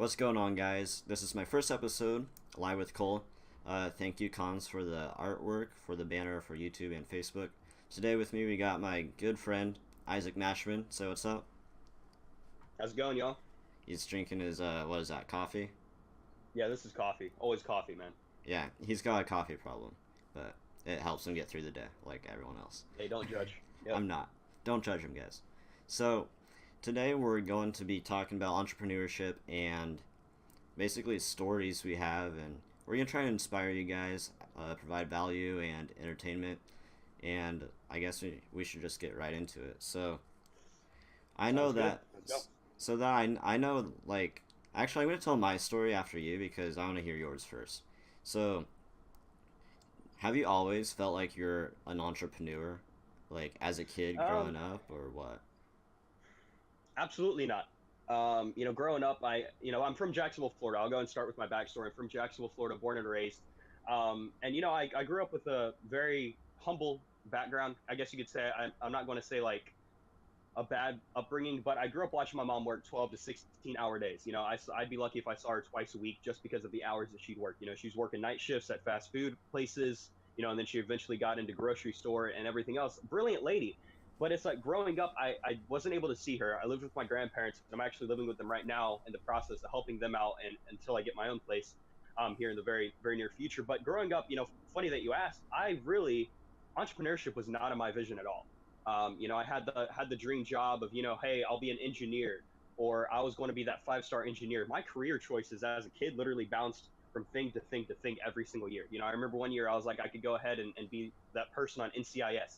What's going on, guys? This is my first episode, live with Cole. Thank you, Cons, for the artwork, for the banner for YouTube and Facebook. Today with me, we got my good friend, Isaac Mashman. So what's up? How's it going, y'all? He's drinking his, what is that, coffee? Yeah, this is coffee. Always coffee, man. Yeah, he's got a coffee problem, but it helps him get through the day, like everyone else. Hey, don't judge. Yep. I'm not. Don't judge him, guys. So, today we're going to be talking about entrepreneurship and basically stories we have, and we're going to try to inspire you guys, provide value and entertainment, and I guess we should just get right into it. So, I know Sounds good. that, Let's go. so that I know, like, actually I'm going to tell my story after you because I want to hear yours first. So, have you always felt like you're an entrepreneur, like as a kid growing Um, up, or what? Absolutely not. Growing up, I'm from Jacksonville, Florida. I'll go and start with my backstory. I'm from Jacksonville, Florida, born and raised. I grew up with a very humble background. I guess you could say I'm not going to say like a bad upbringing, but I grew up watching my mom work 12 to 16-hour days. I'd be lucky if I saw her twice a week just because of the hours that she'd work. She's working night shifts at fast food places, and then she eventually got into grocery store and everything else. Brilliant lady. But it's like growing up, I wasn't able to see her. I lived with my grandparents. I'm actually living with them right now in the process of helping them out and until I get my own place here in the very, very near future. But growing up, funny that you asked, entrepreneurship was not in my vision at all. I had the dream job of, hey, I'll be an engineer, or I was going to be that five-star engineer. My career choices as a kid literally bounced from thing to thing to thing every single year. I remember one year I was like, I could go ahead and be that person on NCIS.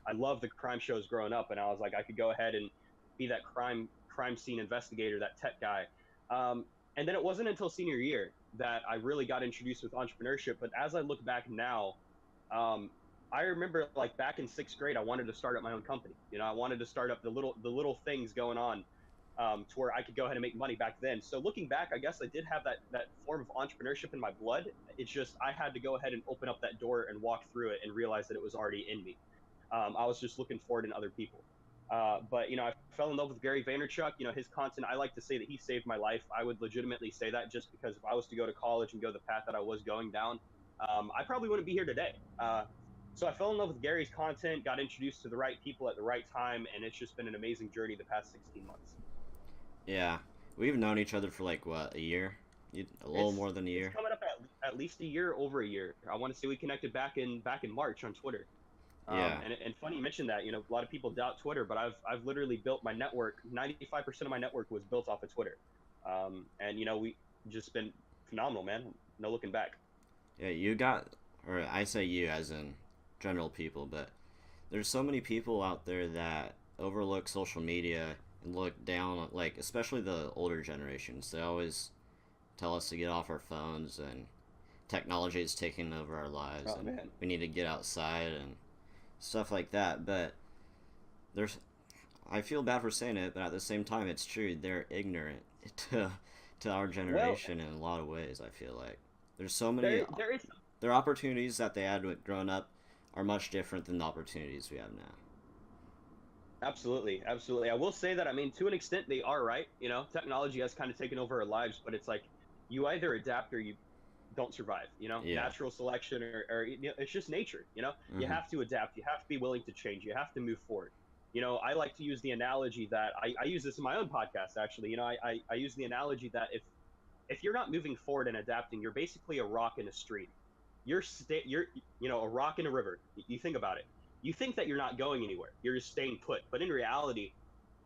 I loved the crime shows growing up, and I was like, I could go ahead and be that crime scene investigator, that tech guy. And then it wasn't until senior year that I really got introduced with entrepreneurship. But as I look back now, um, I remember like back in sixth grade, I wanted to start up my own company. I wanted to start up the little things going on to where I could go ahead and make money back then. So looking back, I guess I did have that form of entrepreneurship in my blood. It's just I had to go ahead and open up that door and walk through it and realize that it was already in me. I was just looking for it in other people. But I fell in love with Gary Vaynerchuk. His content. I like to say that he saved my life. I would legitimately say that just because if I was to go to college and go the path that I was going down, I probably wouldn't be here today. So I fell in love with Gary's content, got introduced to the right people at the right time, and it's just been an amazing journey the past 16 months. Yeah, we've known each other for like what, a year? A little It's more than a it's year. coming up at least a year, over a year. I want to say we connected back in March on Twitter. Yeah, And funny you mentioned that. A lot of people doubt Twitter, but I've literally built my network. 95% of my network was built off of Twitter. We just been phenomenal, man. No looking back. yeah, you got, or I say you as in general people, but there's so many people out there that overlook social media and look down on, like, especially the older generations. They always tell us to get off our phones and technology is taking over our lives Oh and man. we need to get outside and stuff like that. But there's, I feel bad for saying it, but at the same time, it's true. They're ignorant to to our Well, generation in a lot of ways. I feel like there's so many there is. their opportunities that they had with growing up are much different than the opportunities we have now. Absolutely, absolutely. I will say that, I mean, to an extent, they are right. Technology has kind of taken over our lives, but it's like you either adapt or you don't survive. Yeah. Natural selection, or it's just nature. You Hmm. have to adapt. You have to be willing to change. You have to move forward. I like to use the analogy that I use this in my own podcast, actually. I use the analogy that if you're not moving forward and adapting, you're basically a rock in a stream. You're a rock in a river. You think about it. You think that you're not going anywhere. You're just staying put. But in reality,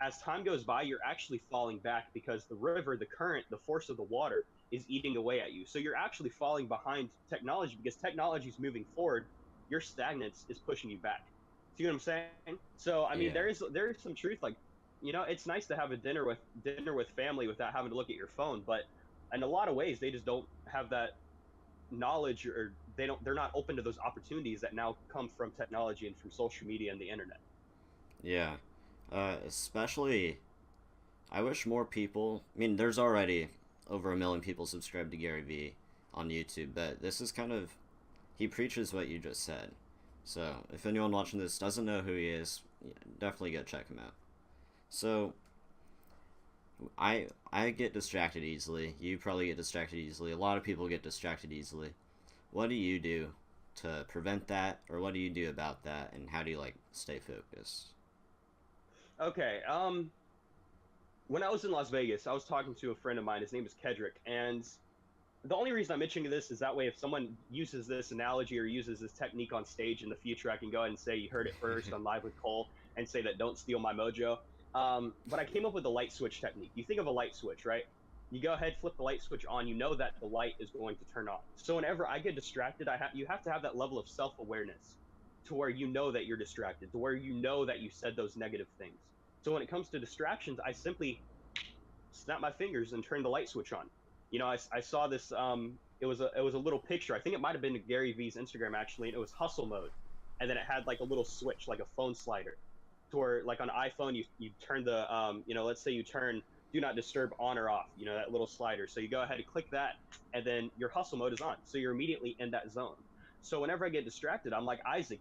as time goes by, you're actually falling back because the river, the current, the force of the water is eating away at you. So you're actually falling behind technology because technology is moving forward. Your stagnance is pushing you back. See what I'm saying? So I mean, Yeah. there is some truth. Like, it's nice to have a dinner with family without having to look at your phone. But in a lot of ways, they just don't have that knowledge, or they're not open to those opportunities that now come from technology and from social media and the internet. Yeah. Especially, I wish more people. I mean, there's already over 1 million people subscribed to Gary Vee on YouTube, but this is kind of he preaches what you just said. So if anyone watching this doesn't know who he is, yeah, definitely go check him out. So I get distracted easily. You probably get distracted easily. A lot of people get distracted easily. What do you do to prevent that, or what do you do about that, and how do you like stay focused? Okay. When I was in Las Vegas, I was talking to a friend of mine. His name is Kedrick, and the only reason I'm mentioning this is that way if someone uses this analogy or uses this technique on stage in the future, I can go ahead and say you heard it first on Live with Cole and say that don't steal my mojo. But I came up with the light switch technique. You think of a light switch, right? You go ahead, flip the light switch on. You know that the light is going to turn on. So whenever I get distracted, you have to have that level of self-awareness to where you know that you're distracted, to where you know that you said those negative things. So when it comes to distractions, I simply snap my fingers and turn the light switch on. I saw this. It was a little picture. I think it might have been Gary V's Instagram actually, and it was hustle mode, and then it had like a little switch, like a phone slider, to where like on iPhone you turn the let's say you turn do not disturb on or off, that little slider. So you go ahead and click that, and then your hustle mode is on. So you're immediately in that zone. So whenever I get distracted, I'm like Isaac,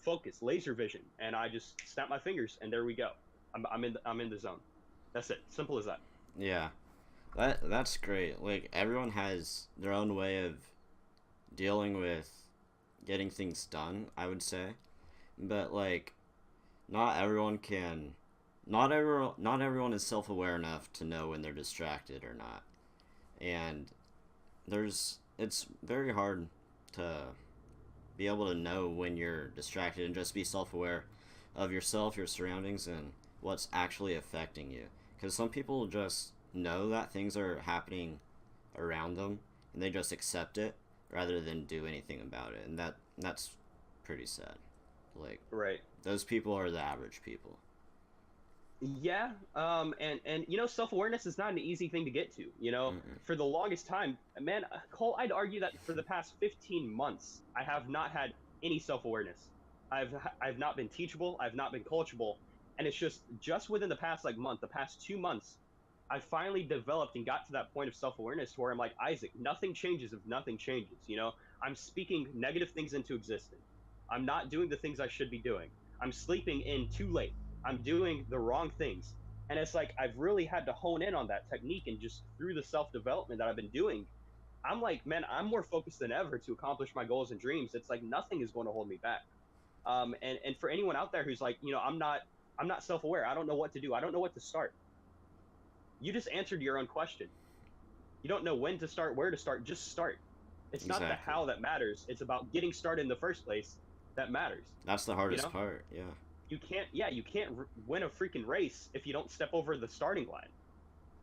focus, laser vision, and I just snap my fingers, and there we go. I'm in the zone. That's it. Simple as that. Yeah, that's great. Like everyone has their own way of dealing with getting things done, I would say. But like not everyone can not everyone is self-aware enough to know when they're distracted or not. And it's very hard to be able to know when you're distracted and just be self-aware of yourself, your surroundings, and what's actually affecting you. Because some people just know that things are happening around them and they just accept it rather than do anything about it, and that's pretty sad. Like Right. those people are the average people. Yeah. And self-awareness is not an easy thing to get to. Mm-mm. For the longest time, man, Cole, I'd argue that for the past 15 months, I have not had any self-awareness. I've not been teachable. I've not been coachable, and it's just within the past like month, the past 2 months, I finally developed and got to that point of self-awareness where I'm like, Isaac, nothing changes if nothing changes. I'm speaking negative things into existence. I'm not doing the things I should be doing. I'm sleeping in too late. I'm doing the wrong things. And it's like I've really had to hone in on that technique, and just through the self-development that I've been doing, I'm like, man, I'm more focused than ever to accomplish my goals and dreams. It's like nothing is going to hold me back. And for anyone out there who's like, I'm not self-aware. I don't know what to do. I don't know what to start. You just answered your own question. You don't know when to start, where to start. Just start. It's not the Exactly. how that matters. It's about getting started in the first place that matters. That's the You hardest know, part. Yeah. you can't win a freaking race if you don't step over the starting line.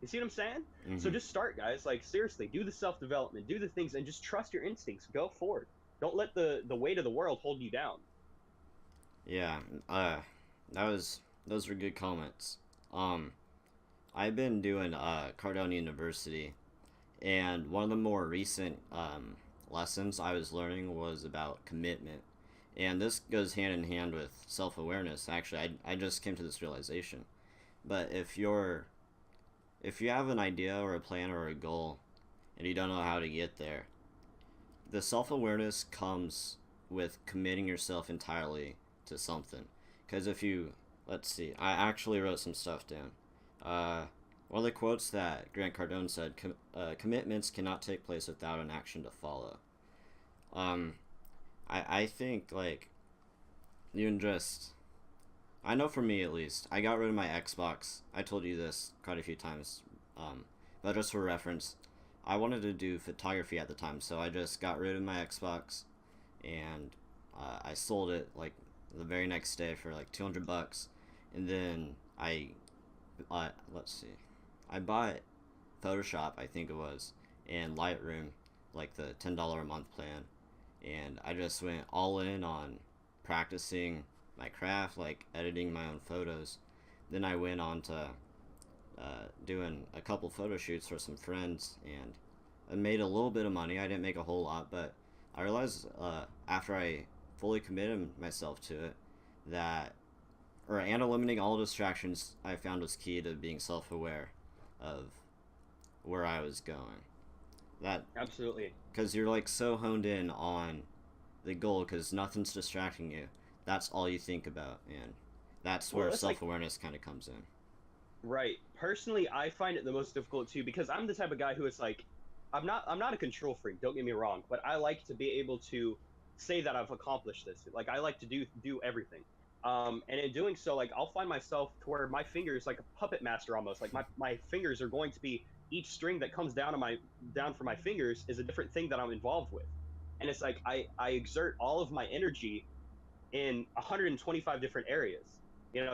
You see what I'm saying? So Mhm. just start, guys. Like seriously, do the self development, do the things, and just trust your instincts. Go forward. Don't let the weight of the world hold you down. Yeah. That was those were good comments. Um, I've been doing Cardone University, and one of the more recent lessons I was learning was about commitment. And this goes hand in hand with self awareness. Actually, I just came to this realization. But if you have an idea or a plan or a goal and you don't know how to get there, the self awareness comes with committing yourself entirely to something. Because if you, let's see, I actually wrote some stuff down. Uh, One of the quotes that Grant Cardone said, commitments cannot take place without an action to follow. Um, I think, like, you can just, I know for me at least, I got rid of my Xbox. I told you this quite a few times. But just for reference, I wanted to do photography at the time, so I just got rid of my Xbox and I sold it like the very next day for like $200, and then let's see, I bought Photoshop, I think it was, and Lightroom, like the $10 a month plan, and I just went all in on practicing my craft, like editing my own photos. Then I went on to doing a couple photo shoots for some friends, and I made a little bit of money. I didn't make a whole lot, but I realized after I fully committed myself to it that, and eliminating all distractions, I found was key to being self-aware of where I was going. That Absolutely. because you're like so honed in on the goal because nothing's distracting you. That's all you think about, and that's Well, where it's like self-awareness kind of comes in. Right. Personally, I find it the most difficult too because I'm the type of guy who is like, I'm not a control freak. Don't get me wrong, but I like to be able to say that I've accomplished this. Like I like to do everything. And in doing so, like I'll find myself to where my fingers like a puppet master almost. Like my fingers are going to be each string that comes down from my fingers is a different thing that I'm involved with. And it's like I exert all of my energy in 125 different areas.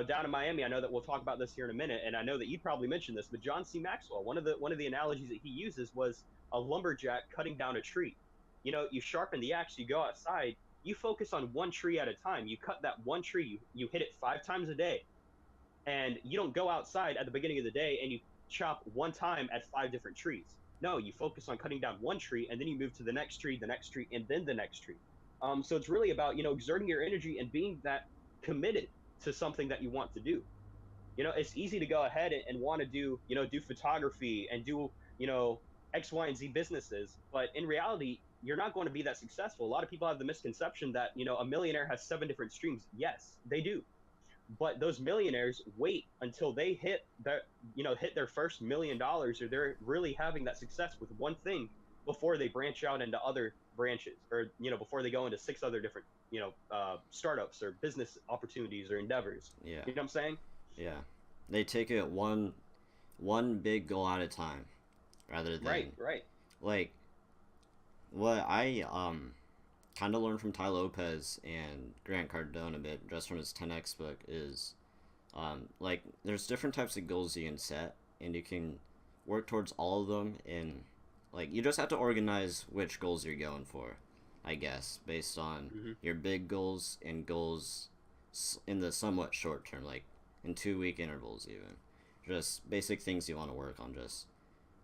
Down in Miami, I know that we'll talk about this here in a minute, and I know that you probably mentioned this, but John C. Maxwell, one of the analogies that he uses was a lumberjack cutting down a tree. You sharpen the axe, you go outside, you focus on one tree at a time. You cut that one tree, you hit it 5 times a day, and you don't go outside at the beginning of the day and you chop one time at 5 different trees. No, you focus on cutting down one tree and then you move to the next tree, and then the next tree. So it's really about exerting your energy and being that committed to something that you want to do. It's easy to go ahead and want to do photography and do X, Y, and Z businesses, but in reality, you're not going to be that successful. A lot of people have the misconception that a millionaire has 7 different streams. Yes, they do, but those millionaires wait until they hit their first $1 million, or they're really having that success with one thing before they branch out into other branches, or before they go into 6 other different startups or business opportunities or endeavors. Yeah, You know what I'm saying? yeah. They take it one big goal at a time, rather than Right, right. like what I kind of learned from Ty Lopez and Grant Cardone a bit, just from his 10x book, is like there's different types of goals you can set, and you can work towards all of them. And like you just have to organize which goals you're going for, I guess, based on Hmm. your big goals and goals in the somewhat short term, like in 2 week intervals, even. Just basic things you want to work on, just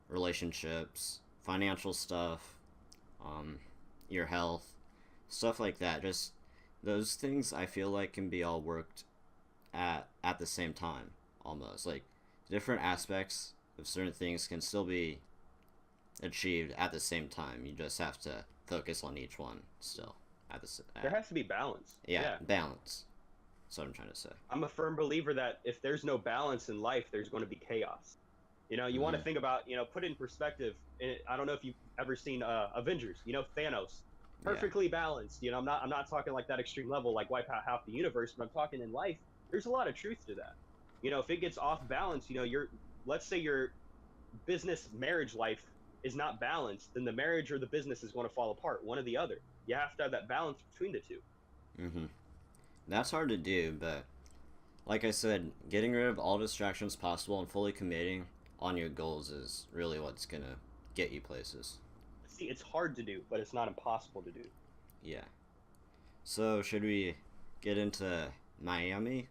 relationships, financial stuff, um, your health, stuff like that. Just those things I feel like can be all worked at the same time, almost. Like different aspects of certain things can still be achieved at the same time. You just have to focus on each one still at There has to be balance. yeah, Yeah. balance. That's what I'm trying to say. I'm a firm believer that if there's no balance in life, there's going to be chaos. You want to Mm-hmm. think about, put it in perspective. I don't know if you've ever seen Avengers. Thanos, Yeah. perfectly balanced. I'm not talking like that extreme level, like wipe out half the universe, but I'm talking in life. There's a lot of truth to that. If it gets off balance, let's say your business marriage life is not balanced, then the marriage or the business is going to fall apart, one or the other. You have to have that balance between the two. Mm-hmm. That's hard to do, but like I said, getting rid of all distractions possible and fully committing on your goals is really what's gonna get you places. See, it's hard to do, but it's not impossible to do. Yeah. So should we get into Miami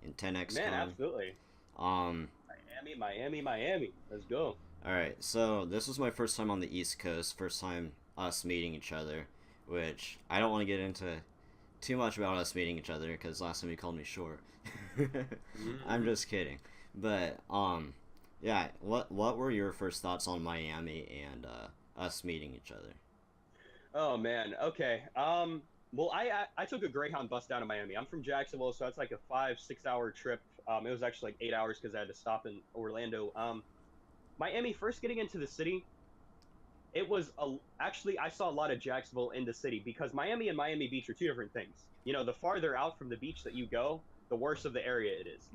in 10x Man, con? absolutely. Um. Miami, Miami, Miami. Let's go. All right. So this was my first time on the East Coast. First time us meeting each other, which I don't want to get into too much about us meeting each other because last time you called me short. I'm Hmm. just kidding. But yeah. What were your first thoughts on Miami and us meeting each other? Oh man. Okay. Well, I took a Greyhound bus down to Miami. I'm from Jacksonville, so that's like a 5-6 hour trip. It was actually like 8 hours because I had to stop in Orlando. Miami. First getting into the city, actually I saw a lot of Jacksonville in the city because Miami and Miami Beach are two different things. The farther out from the beach that you go, the worse of the area it is.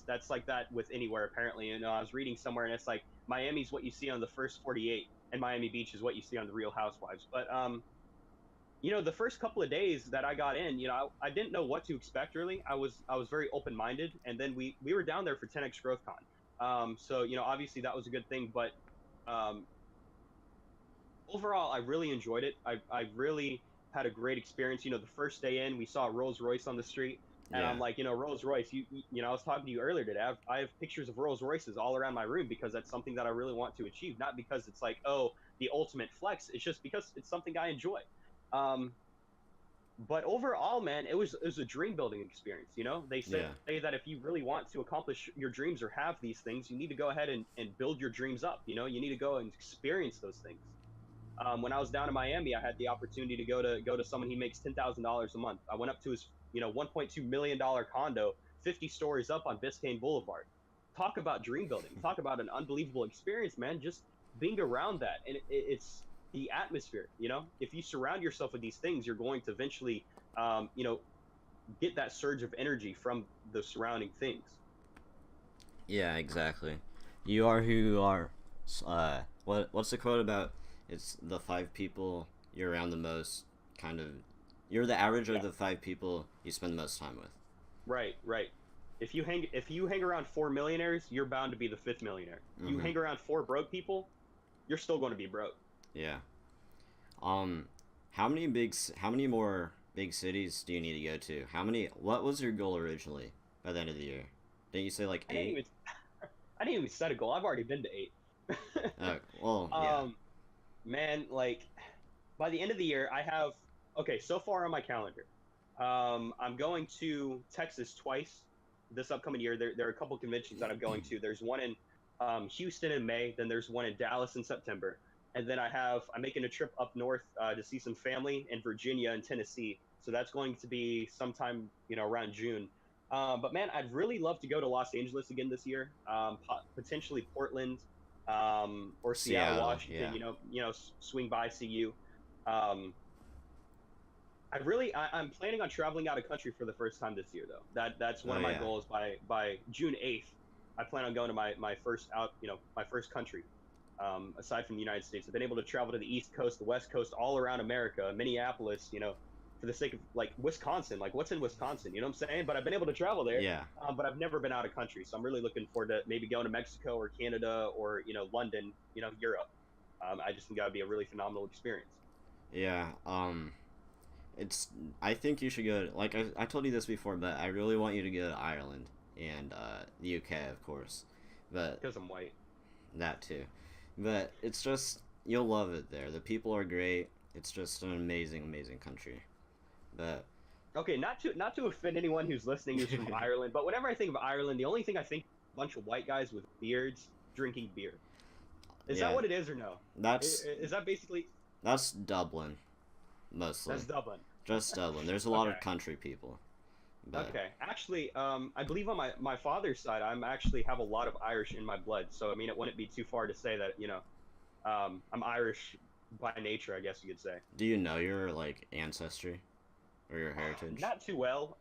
That's like that with anywhere apparently. I was reading somewhere and it's like Miami's what you see on the first 48, and Miami Beach is what you see on the Real Housewives. But the first couple of days that I got in, I didn't know what to expect really. I was very open minded, and then we were down there for 10x Growth Con. So obviously that was a good thing, but um, overall, I really enjoyed it. I really had a great experience. The first day in, we saw a Rolls Royce on the street, and Yeah. I'm like, Rolls Royce. I was talking to you earlier today. I have pictures of Rolls Royces all around my room because that's something that I really want to achieve. Not because it's like, oh, the ultimate flex. It's just because it's something I enjoy. Um, but overall, man, it was a dream building experience. They say Yeah. that if you really want to accomplish your dreams or have these things, you need to go ahead and build your dreams up. You need to go and experience those things. When I was down in Miami, I had the opportunity to go to someone. He makes $10,000 a month. I went up to his $1.2 million condo, 50 stories up on Biscayne Boulevard. talk about dream building, talk about an unbelievable experience, man. Just being around that, and it's the atmosphere. If you surround yourself with these things, you're going to eventually, get that surge of energy from the surrounding things. Yeah, exactly. You are who you are. What's the quote about? It's the five people you're around the most. Kind of, you're the average of Yeah, the five people you spend the most time with. right, right. If you hang around four millionaires, you're bound to be the fifth millionaire. You Mm-hmm. hang around four broke people, you're still going to be broke. Yeah. Um, how many more big cities do you need to go to? What was your goal originally by the end of the year? Didn't you say like I didn't eight? even I didn't even set a goal. I've already been to eight. Well, yeah. um, man, like by the end of the year, I have okay. So far on my calendar, I'm going to Texas twice this upcoming year. There are a couple conventions that I'm going to. There's one in Houston in May. Then there's one in Dallas in September. And then I'm making a trip up north to see some family in Virginia and Tennessee. So that's going to be sometime around June. But man, I'd really love to go to Los Angeles again this year. Potentially Portland or Seattle, Seattle, Washington. yeah. Swing by, see you. Um, I'm planning on traveling out of country for the first time this year though. That's one Oh of my yeah. goals by June 8th. I plan on going to my first my first country. Aside from the United States, I've been able to travel to the East Coast, the West Coast, all around America, Minneapolis, for the sake of like Wisconsin, like what's in Wisconsin, you know what I'm saying? But I've been able to travel there, Yeah. but I've never been out of country. So I'm really looking forward to maybe going to Mexico or Canada or, London, Europe. I just think that would be a really phenomenal experience. Yeah. It's. I think you should go. Like I told you this before, but I really want you to go to Ireland and the UK, of course. But Because I'm white. that too. But it's just you'll love it there. The people are great. It's just an amazing, amazing country. But Okay, not to offend anyone who's listening who's from Ireland, but whenever I think of Ireland, the only thing I think of a bunch of white guys with beards drinking beer. Is that yeah, what it is or no? that's Is that basically that's Dublin mostly. that's Dublin? Just Dublin. There's a lot Okay. of country people, but Okay. Actually, I believe on my father's side, I'm actually have a lot of Irish in my blood. So I mean, it wouldn't be too far to say that I'm Irish by nature, I guess you could say. do you know your like ancestry or your heritage? Not too well.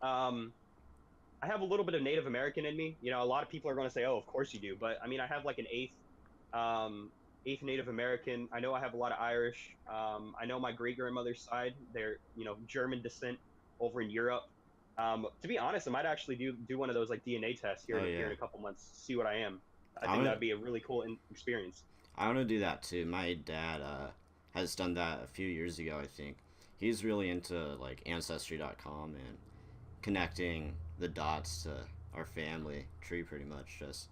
I have a little bit of Native American in me. A lot of people are going to say, "Oh, of course you do," but I mean, I have like an eighth Native American. I know I have a lot of Irish. I know my great grandmother's side, they're German descent over in Europe. To be honest, I might actually do one of those like DNA tests Oh here yeah, in a couple months, see what I am. I I think want that'd be a really cool experience. I want to do that too. My dad has done that a few years ago, I think. He's really into like ancestry.com and connecting the dots to our family tree pretty much just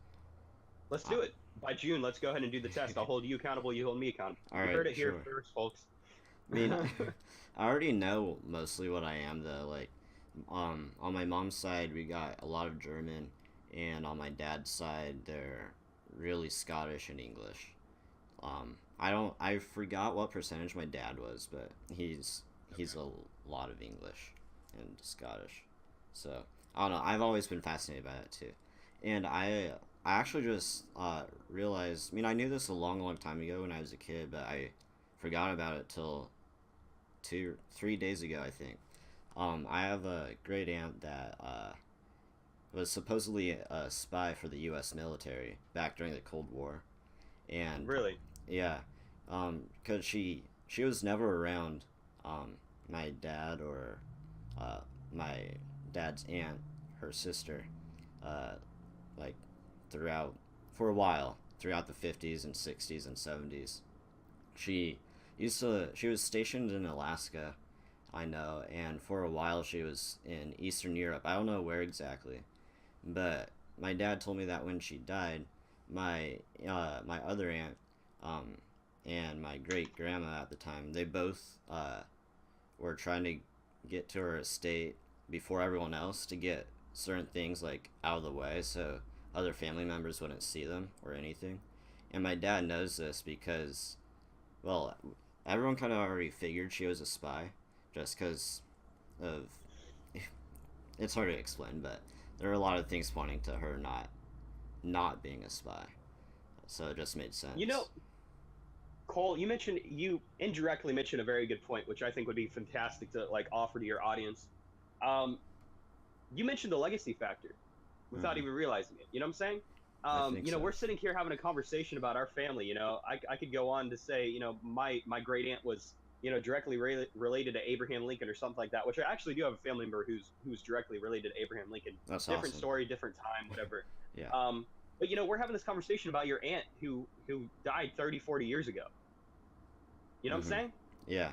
Let's uh, do it by June. Let's go ahead and do the test. I'll hold you accountable. You hold me accountable. all You right, heard it here sure. first, folks. I mean, I already know mostly what I am though. Like, on my mom's side, we got a lot of German, and on my dad's side, they're really Scottish and English. I don't. I forgot what percentage my dad was, but he's Okay. a lot of English and Scottish. So I don't know. I've always been fascinated by that too, and I actually just realized. I mean, I knew this a long, long time ago when I was a kid, but I forgot about it till 3 days ago, I think. I have a great aunt that was supposedly a spy for the U.S. military back during the Cold War, and Really? yeah, cause she was never around, my dad or, uh, my dad's aunt, her sister, uh, like throughout for a while throughout the 50s and 60s and 70s. She she was stationed in Alaska, I know, and for a while she was in Eastern Europe. I don't know where exactly, but my dad told me that when she died, my other aunt, um, and my great grandma at the time, they both were trying to get to her estate before everyone else to get certain things like out of the way so other family members wouldn't see them or anything. And my dad knows this because, well, everyone kind of already figured she was a spy just because of. It's hard to explain, but there are a lot of things pointing to her not not being a spy. So it just made sense. You know, Cole, you indirectly mentioned a very good point, which I think would be fantastic to like offer to your audience. Um, you mentioned the legacy factor without Hmm. even realizing it. You know what I'm saying? I think You know, so. we're sitting here having a conversation about our family. You know, I could go on to say, you know, my great aunt was, you know, directly related to Abraham Lincoln or something like that, which I actually do have a family member who's directly related to Abraham Lincoln. That's Different awesome. story, different time, whatever. Yeah. But you know, we're having this conversation about your aunt who died 30, 40 years ago. You know what I'm Hmm. saying? Yeah.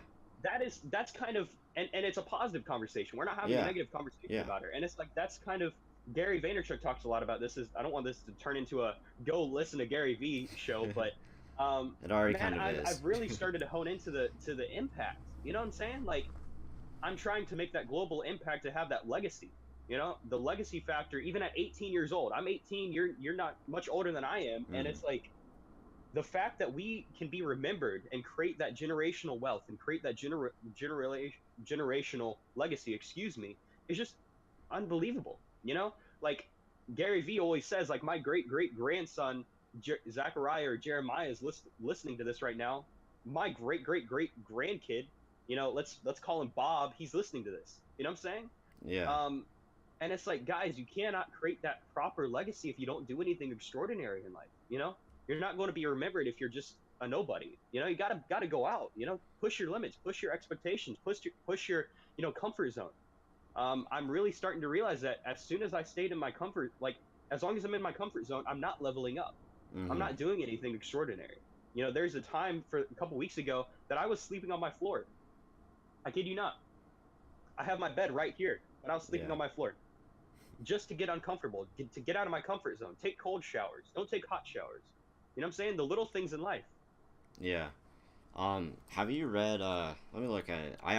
That's kind of, and it's a positive conversation. We're not having a Yeah. negative conversation Yeah. about her. And it's like that's kind of Gary Vaynerchuk talks a lot about this. Is I don't want this to turn into a go listen to Gary V show, but It already man, kind of is. I've really started to hone into the impact. You know what I'm saying? Like I'm trying to make that global impact to have that legacy. You know, the legacy factor. Even at 18 years old, I'm 18. You're not much older than I am, and Hmm. it's like the fact that we can be remembered and create that generational wealth and create that generational legacy, excuse me, is just unbelievable. You know, like Gary V always says, like my great great grandson Zachariah or Jeremiah is listening to this right now. My great great great grandkid, you know, let's call him Bob. He's listening to this. You know what I'm saying? Yeah. Um, and it's like, guys, you cannot create that proper legacy if you don't do anything extraordinary in life. You know, you're not going to be remembered if you're just a nobody. You know, you gotta go out. You know, push your limits, push your expectations, push your you know comfort zone. I'm really starting to realize that as soon as I stayed in my comfort, like as long as I'm in my comfort zone, I'm not leveling up. I'm Hmm. not doing anything extraordinary. You know, there's a time for a couple weeks ago that I was sleeping on my floor. I kid you not. I have my bed right here, but I was sleeping Yeah. on my floor just to get uncomfortable, to get out of my comfort zone. Take cold showers. Don't take hot showers. You know what I'm saying? The little things in life. Yeah. Have you read, let me look at it. I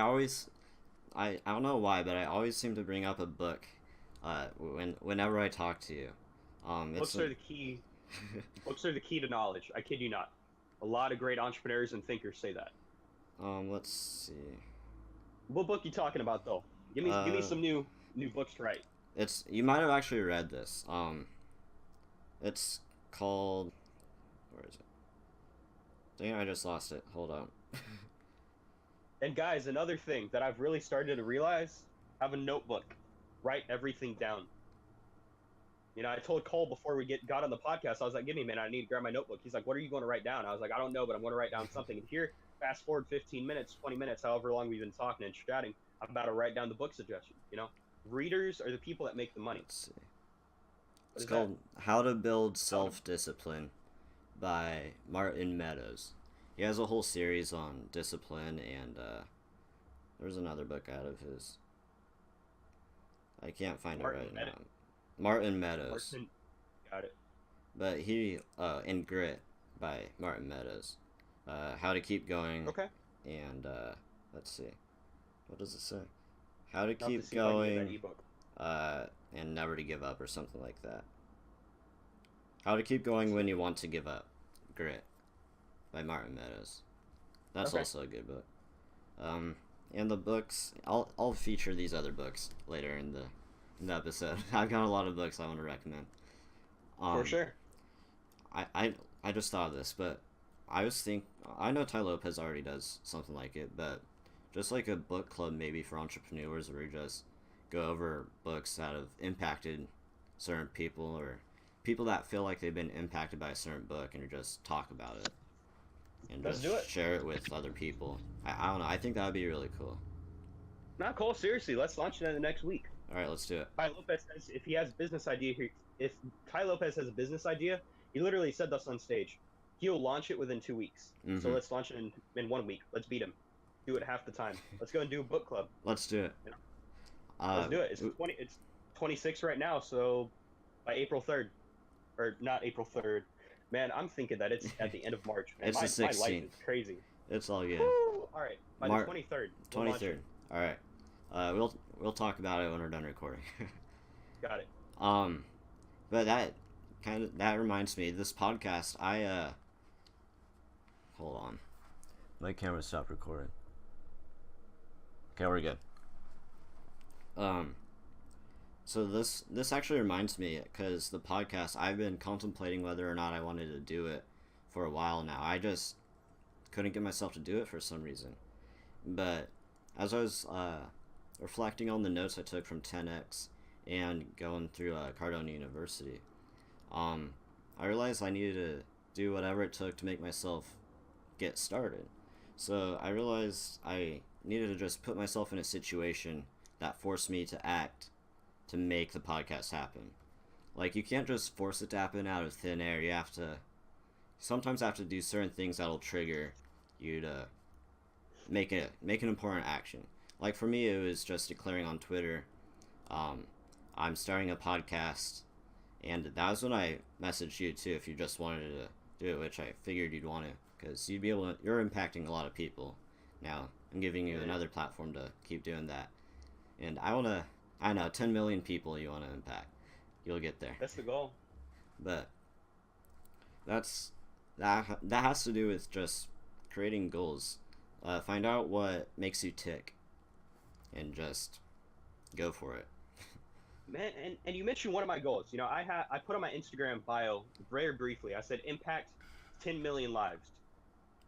don't know why, but I always seem to bring up a book, whenever I talk to you. It's Books a, are the key. Books are the key to knowledge. I kid you not. A lot of great entrepreneurs and thinkers say that. let's see. What book you talking about though? Give me Uh, some new books to write. you might have actually read this. It's called, where is it? Dang, I just lost it. Hold on. And guys, another thing that I've really started to realize: have a notebook, write everything down. You know, I told Cole before we got on the podcast, I was like, "Give me a minute, I need to grab my notebook." He's like, "What are you going to write down?" I was like, "I don't know, but I'm going to write down something." And here, fast forward 15 minutes, 20 minutes, however long we've been talking and chatting, I'm about to write down the book suggestion. You know, readers are the people that make the money. Let's see. What It's is that? called How to Build How to? Self Discipline by Martin Meadows. He has a whole series on discipline, and there's another book out of his. I can't find it Martin right Med- now. Martin Meadows. Martin. Got it. But in Grit by Martin Meadows. How to Keep Going, Okay. and, let's see. What does it say? How to I'll have to Keep see if I can get that Going, ebook. and Never to Give Up, or something like that. How to Keep Going When You Want to Give Up. Grit by Martin Meadows. That's Okay. also a good book. Um, and the books, I'll feature these other books later in the episode. I've got a lot of books I want to recommend. For Um, sure. I, I, I just thought of this, but I know Ty Lopez already does something like it, but just like a book club maybe for entrepreneurs where you just go over books that have impacted certain people or people that feel like they've been impacted by a certain book and you just talk about it and Let's just do it. share it with other people. I don't know. I think that would be really cool. Not Cole. Seriously, let's launch it in the next week. All right, let's do it. Ty Lopez says if he has business idea here, if Ty Lopez has a business idea, he literally said this on stage. He'll launch it within 2 weeks. So Mm-hmm. let's launch it in 1 week. Let's beat him. Do it half the time. Let's go and do a book club. Let's do it. You know? Let's Uh, do it. It's 26 right now, so by April 3rd, or not April 3rd. Man, I'm thinking that it's at the end of March. Man, it's the my life 16th. is crazy. It's all good. Woo! All right, by the Mar- 23rd. We'll launch 23rd. it. All right. We'll talk about it when we're done recording. Got it. um, but that reminds me. This podcast, hold on. My camera stopped recording. Okay, we're good. Um, So this actually reminds me, because the podcast, I've been contemplating whether or not I wanted to do it for a while now. I just couldn't get myself to do it for some reason. But as I was reflecting on the notes I took from 10x and going through Cardone University, I realized I needed to do whatever it took to make myself get started. So I realized I needed to just put myself in a situation that forced me to act to make the podcast happen. Like, you can't just force it to happen out of thin air. You have to sometimes have to do certain things that'll trigger you to make an important action. Like, for me, it was just declaring on Twitter, I'm starting a podcast, and that was when I messaged you too, if you just wanted to do it, which I figured you'd want to, because you'd be able to, you're impacting a lot of people now. I'm giving you another platform to keep doing that. And I know, 10 million people you want to impact. You'll get there. That's the goal. But that has to do with just creating goals. Find out what makes you tick, and just go for it. Man, and you mentioned one of my goals. You know, I put on my Instagram bio very briefly. I said impact 10 million lives.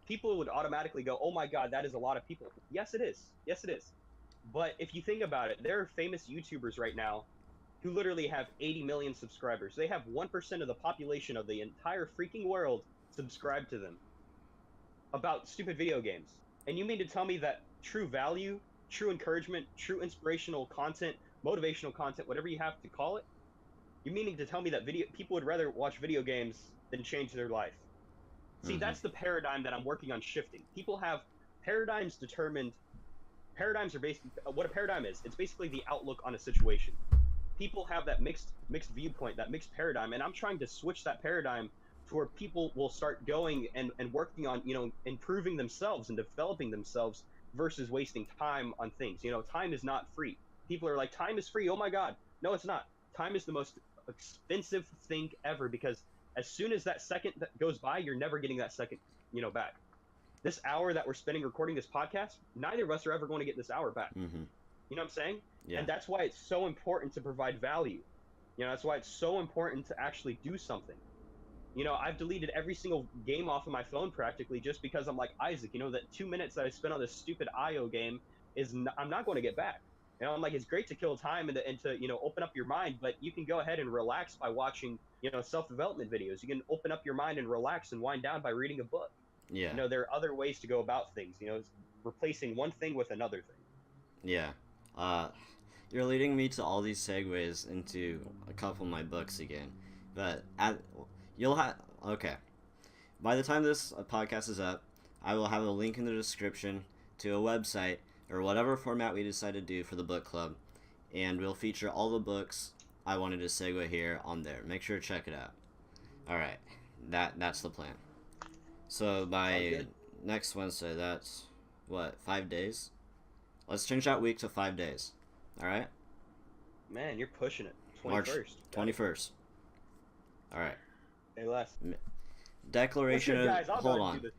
People would automatically go, "Oh my God, that is a lot of people." Yes, it is. Yes, it is. But if you think about it, there are famous YouTubers right now who literally have 80 million subscribers. They have 1% of the population of the entire freaking world subscribed to them about stupid video games. And you mean to tell me that true value, true encouragement, true inspirational content, motivational content, whatever you have to call it, you're meaning to tell me that people would rather watch video games than change their life? See, that's the paradigm that I'm working on shifting. People have paradigms determined. Paradigms are basically what a paradigm is. It's basically the outlook on a situation. People have that mixed viewpoint, that mixed paradigm, and I'm trying to switch that paradigm to where people will start going and working on, you know, improving themselves and developing themselves versus wasting time on things. You know, time is not free. People are like, time is free. Oh my God. No, it's not. Time is the most expensive thing ever, because as soon as that second that goes by, you're never getting that second, you know, back. This hour that we're spending recording this podcast, neither of us are ever going to get this hour back. Mm-hmm. You know what I'm saying? Yeah. And that's why it's so important to provide value. You know, that's why it's so important to actually do something. You know, I've deleted every single game off of my phone practically just because I'm like, Isaac, you know, that 2 minutes that I spent on this stupid IO game I'm not going to get back. You know, I'm like, it's great to kill time and to, you know, open up your mind, but you can go ahead and relax by watching, you know, self-development videos. You can open up your mind and relax and wind down by reading a book. Yeah. You know, there are other ways to go about things, you know, replacing one thing with another thing. Yeah. You're leading me to all these segues into a couple of my books again. But okay. By the time this podcast is up, I will have a link in the description to a website or whatever format we decide to do for the book club, and we'll feature all the books I wanted to segue here on there. Make sure to check it out. All right. That's the plan. So by next Wednesday, that's what, 5 days? Let's change that week to 5 days. All right? Man, you're pushing it. 21st. March 21st. All right. Hey, Les. Declaration of... Guys, Hold on.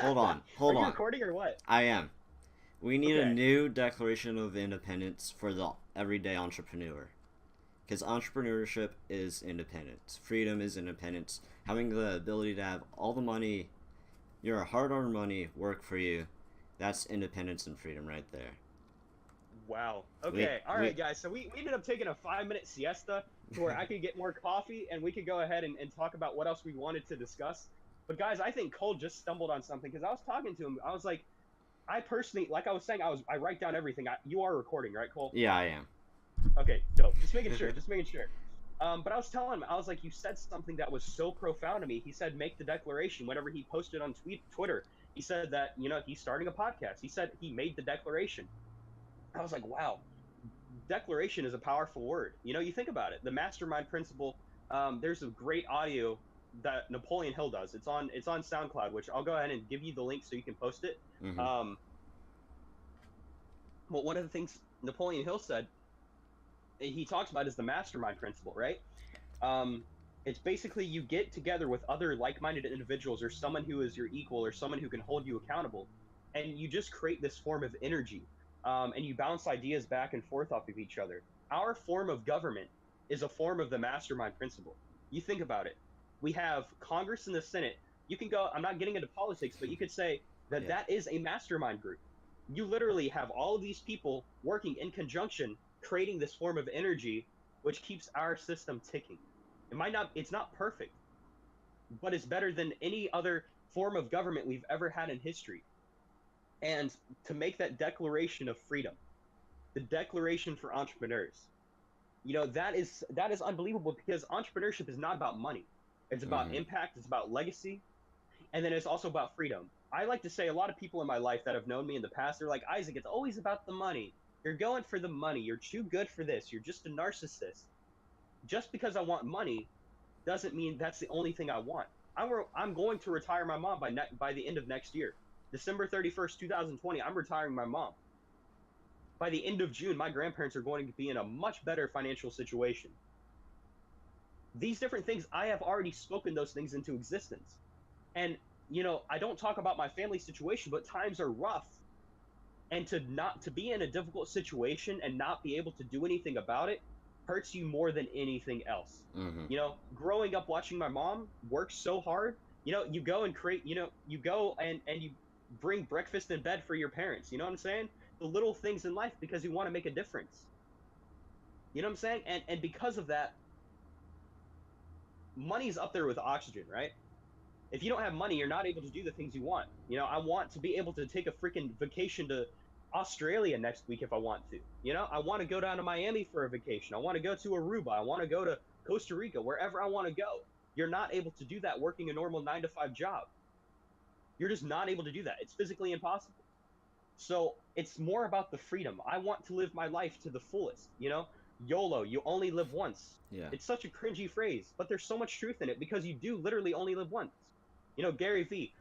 Hold on. Are you recording or what? I am. We need a new Declaration of Independence for the everyday entrepreneur. Because entrepreneurship is independence. Freedom is independence. Having the ability to have all the money, your hard-earned money, work for you, that's independence and freedom right there. Wow. Okay. All right, guys. So we ended up taking a 5-minute siesta to where I could get more coffee and we could go ahead and talk about what else we wanted to discuss. But guys, I think Cole just stumbled on something, because I was talking to him. I was like, I personally, like I was saying, I write down everything. You are recording, right, Cole? Yeah, I am. Okay, dope. Just making sure. But I was telling him, I was like, you said something that was so profound to me. He said, make the declaration. Whenever he posted on Twitter, he said that, you know, he's starting a podcast. He said he made the declaration. I was like, wow, declaration is a powerful word. You know, you think about it. The Mastermind Principle, there's a great audio that Napoleon Hill does. It's on SoundCloud, which I'll go ahead and give you the link so you can post it. Mm-hmm. Well, one of the things Napoleon Hill said, he talks about is the Mastermind Principle, right? It's basically you get together with other like-minded individuals or someone who is your equal or someone who can hold you accountable, and you just create this form of energy, and you bounce ideas back and forth off of each other. our form of government is a form of the mastermind principle. You think about it. We have Congress and the Senate. You can go, I'm not getting into politics, but you could say that Yeah. that is a mastermind group. You literally have all of these people working in conjunction, creating this form of energy, which keeps our system ticking. It's not perfect, but it's better than any other form of government we've ever had in history. And to make that declaration of freedom, the declaration for entrepreneurs, that is unbelievable, because entrepreneurship is not about money. It's about Mm-hmm. impact, it's about legacy, and then it's also about freedom. I like to say, a lot of people in my life that have known me in the past, they're like, Isaac, it's always about the money. You're going for the money. You're too good for this. You're just a narcissist. Just because I want money doesn't mean that's the only thing I want. I'm going to retire my mom by the end of next year. December 31st, 2020, I'm retiring my mom. By the end of June, my grandparents are going to be in a much better financial situation. These different things, I have already spoken those things into existence. And, I don't talk about my family situation, but times are rough. And to be in a difficult situation and not be able to do anything about it hurts you more than anything else. Mm-hmm. Growing up watching my mom work so hard, you go and create, you go and you bring breakfast in bed for your parents. You know what I'm saying? The little things in life, because you want to make a difference. You know what I'm saying? And because of that, money's up there with oxygen, right? If you don't have money, you're not able to do the things you want. I want to be able to take a freaking vacation to Australia next week if I want to. I want to go down to Miami for a vacation. I want to go to Aruba. I want to go to Costa Rica, wherever I want to go. You're not able to do that working a normal 9 to 5 job. You're just not able to do that. It's physically impossible. So it's more about the freedom. I want to live my life to the fullest. YOLO, you only live once. Yeah. It's such a cringy phrase, but there's so much truth in it, because you do literally only live once. Gary Vee,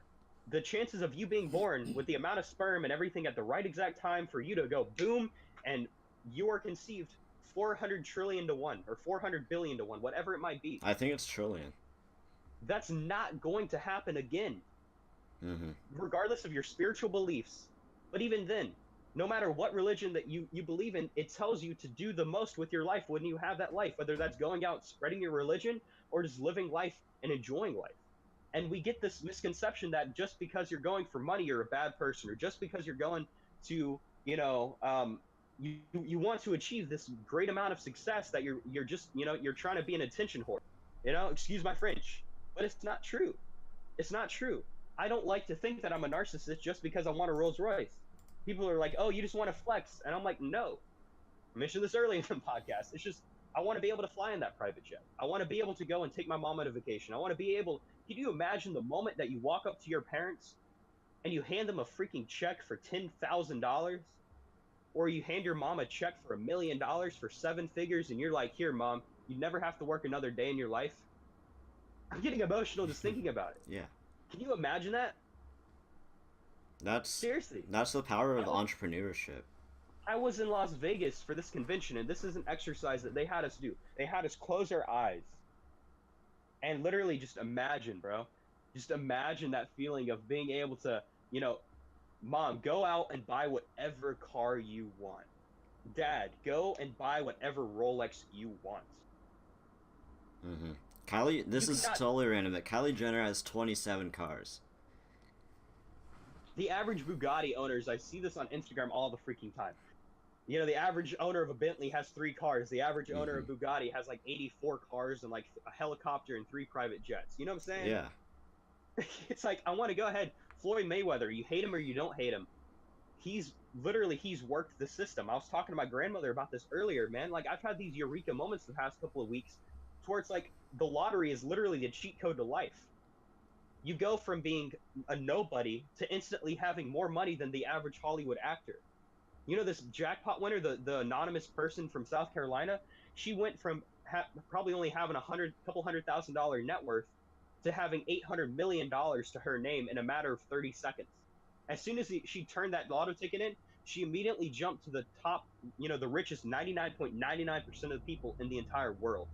the chances of you being born with the amount of sperm and everything at the right exact time for you to go boom and you are conceived 400 trillion to 1 or 400 billion to 1, whatever it might be. I think it's trillion. That's not going to happen again, Mm-hmm. regardless of your spiritual beliefs. But even then, no matter what religion that you believe in, it tells you to do the most with your life when you have that life, whether that's going out spreading your religion or just living life and enjoying life. And we get this misconception that just because you're going for money, you're a bad person, or just because you're going to, you want to achieve this great amount of success, that you're just, you're trying to be an attention whore. Excuse my French, but it's not true. It's not true. I don't like to think that I'm a narcissist just because I want a Rolls Royce. People are like, oh, you just want to flex, and I'm like, no. I mentioned this earlier in the podcast. It's just, I want to be able to fly in that private jet. I want to be able to go and take my mom on a vacation. I want to be able. Can you imagine the moment that you walk up to your parents and you hand them a freaking check for $10,000, or you hand your mom a check for $1 million for 7 figures, and you're like, here, mom, you never have to work another day in your life? I'm getting emotional just thinking about it. Yeah. Can you imagine that? Seriously. That's the power of entrepreneurship. I was in Las Vegas for this convention, and this is an exercise that they had us do. They had us close our eyes and literally just imagine, bro. Just imagine that feeling of being able to, Mom, go out and buy whatever car you want. Dad, go and buy whatever Rolex you want. Mm-hmm. This is totally random, but Kylie Jenner has 27 cars. The average Bugatti owners, I see this on Instagram all the freaking time. The average owner of a Bentley has 3 cars. The average owner of Bugatti has like 84 cars and like a helicopter and 3 private jets. You know what I'm saying? Yeah. It's like, I want to go ahead. Floyd Mayweather, you hate him or you don't hate him. He's worked the system. I was talking to my grandmother about this earlier, man. Like, I've had these eureka moments the past couple of weeks to where it's like the lottery is literally the cheat code to life. You go from being a nobody to instantly having more money than the average Hollywood actor. This jackpot winner, the anonymous person from South Carolina, she went from probably only having couple $100,000 net worth to having $800 million to her name in a matter of 30 seconds. As soon as she turned that lotto ticket in, she immediately jumped to the top, the richest 99.99% of the people in the entire world.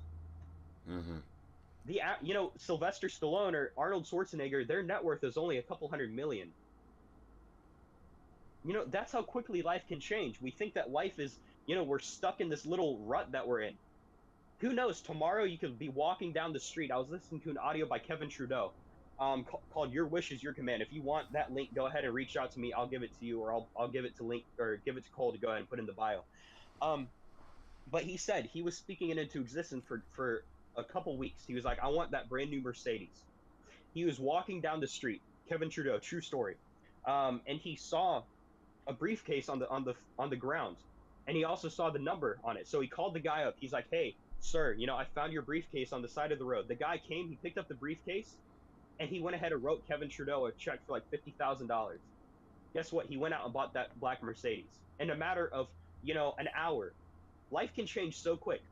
Mm-hmm. Sylvester Stallone or Arnold Schwarzenegger, their net worth is only a couple $100 million. That's how quickly life can change. We think that life is we're stuck in this little rut that we're in. Who knows? Tomorrow you could be walking down the street. I was listening to an audio by Kevin Trudeau, called "Your Wish Is Your Command." If you want that link, go ahead and reach out to me. I'll give it to you, or I'll give it to Link, or give it to Cole to go ahead and put in the bio. Um, but he said he was speaking it into existence for a couple weeks. He was like, I want that brand new Mercedes. He was walking down the street. Kevin Trudeau, true story. And he saw a briefcase on the ground, and he also saw the number on it. So he called the guy up. He's like, "Hey, sir, I found your briefcase on the side of the road." The guy came. He picked up the briefcase, and he went ahead and wrote Kevin Trudeau a check for like $50,000. Guess what? He went out and bought that black Mercedes in a matter of an hour. Life can change so quick,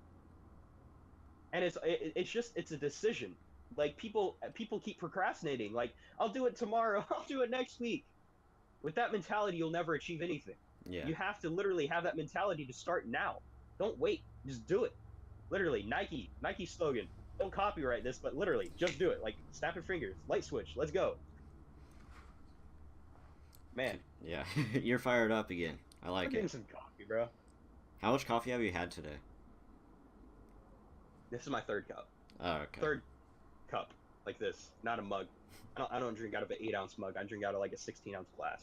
and it's a decision. Like people keep procrastinating. Like, I'll do it tomorrow. I'll do it next week. With that mentality, you'll never achieve anything. Yeah. You have to literally have that mentality to start now. Don't wait. Just do it. Literally, Nike slogan. Don't copyright this, but literally, just do it. Like, snap your fingers, light switch, let's go. Man. Yeah, you're fired up again. I like I'm getting it. some coffee, bro. How much coffee have you had today? This is my third cup. Oh, okay. Third cup, like this, not a mug. I don't drink out of an 8-ounce mug. I drink out of like a 16-ounce glass.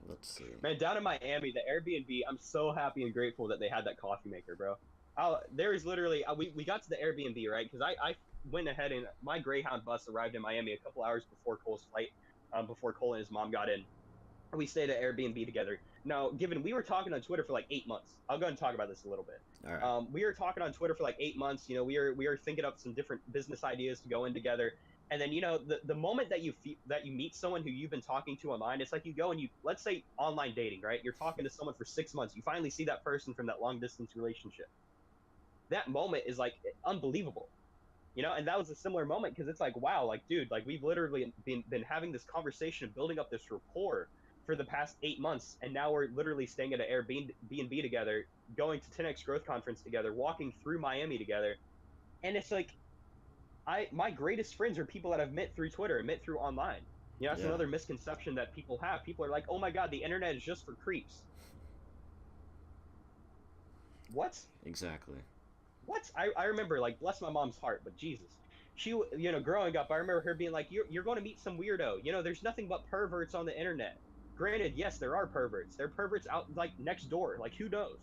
Let's see. Man, down in Miami, the Airbnb, I'm so happy and grateful that they had that coffee maker, bro. There's literally, we got to the Airbnb, right? Because I went ahead and my Greyhound bus arrived in Miami a couple hours before Cole's flight, before Cole and his mom got in. We stayed at Airbnb together. Now, given we were talking on Twitter for like 8 months, I'll go ahead and talk about this a little bit. All right. We were talking on Twitter for like 8 months. We were thinking up some different business ideas to go in together. And then, the moment that you meet someone who you've been talking to online, it's like you go and let's say online dating, right? You're talking to someone for 6 months. You finally see that person from that long distance relationship. That moment is like unbelievable, and that was a similar moment because it's like, wow, like, dude, like we've literally been having this conversation, building up this rapport for the past 8 months, and now we're literally staying at an Airbnb together, going to 10X Growth Conference together, walking through Miami together, and it's like, my greatest friends are people that I've met through Twitter and met through online. That's another misconception that people have. People are like, oh my God, the internet is just for creeps. What? Exactly. What? I remember, like, bless my mom's heart, but Jesus. She, growing up, I remember her being like, you're going to meet some weirdo. There's nothing but perverts on the internet. Granted, yes, there are perverts. There are perverts out, like, next door. Like, who knows?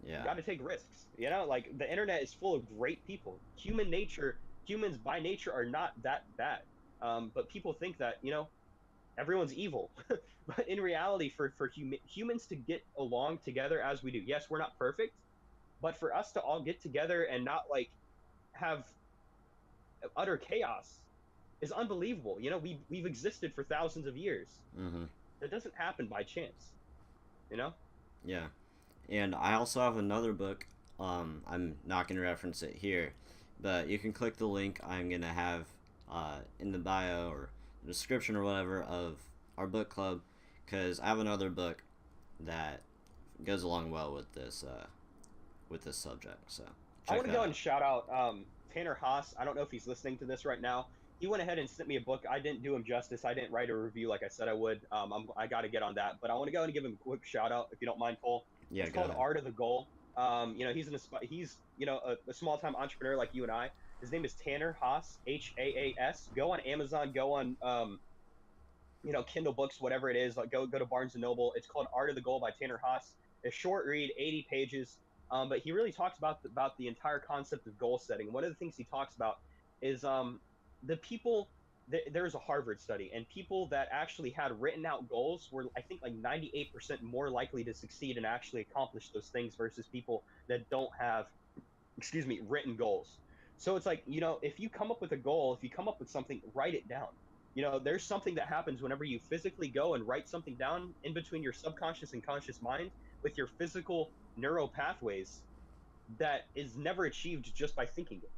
Yeah. You got to take risks. Like, the internet is full of great people. Humans by nature are not that bad. But people think that, everyone's evil. But in reality, for humans to get along together as we do, yes, we're not perfect, but for us to all get together and not, like, have utter chaos is unbelievable. We've existed for thousands of years. Mm-hmm. It doesn't happen by chance. Yeah. And I also have another book. I'm not going to reference it here, but you can click the link I'm going to have in the bio or the description or whatever of our book club, because I have another book that goes along well with this subject. So I want to go and shout out Tanner Haas. I don't know if he's listening to this right now. He went ahead and sent me a book. I didn't do him justice. I didn't write a review like I said I would. I got to get on that. But I want to go and give him a quick shout out, if you don't mind, Cole. Yeah, it's called Art of the Goal. He's a small time entrepreneur like you and I. His name is Tanner Haas, Haas. Go on Amazon. Go on Kindle books, whatever it is. Like go to Barnes and Noble. It's called Art of the Goal by Tanner Haas. A short read, 80 pages. But he really talks about the entire concept of goal setting. One of the things he talks about is there's a Harvard study, and people that actually had written out goals were, I think, like 98% more likely to succeed and actually accomplish those things versus people that don't have, written goals. So it's like, if you come up with a goal, if you come up with something, write it down. There's something that happens whenever you physically go and write something down in between your subconscious and conscious mind with your physical neural pathways that is never achieved just by thinking it.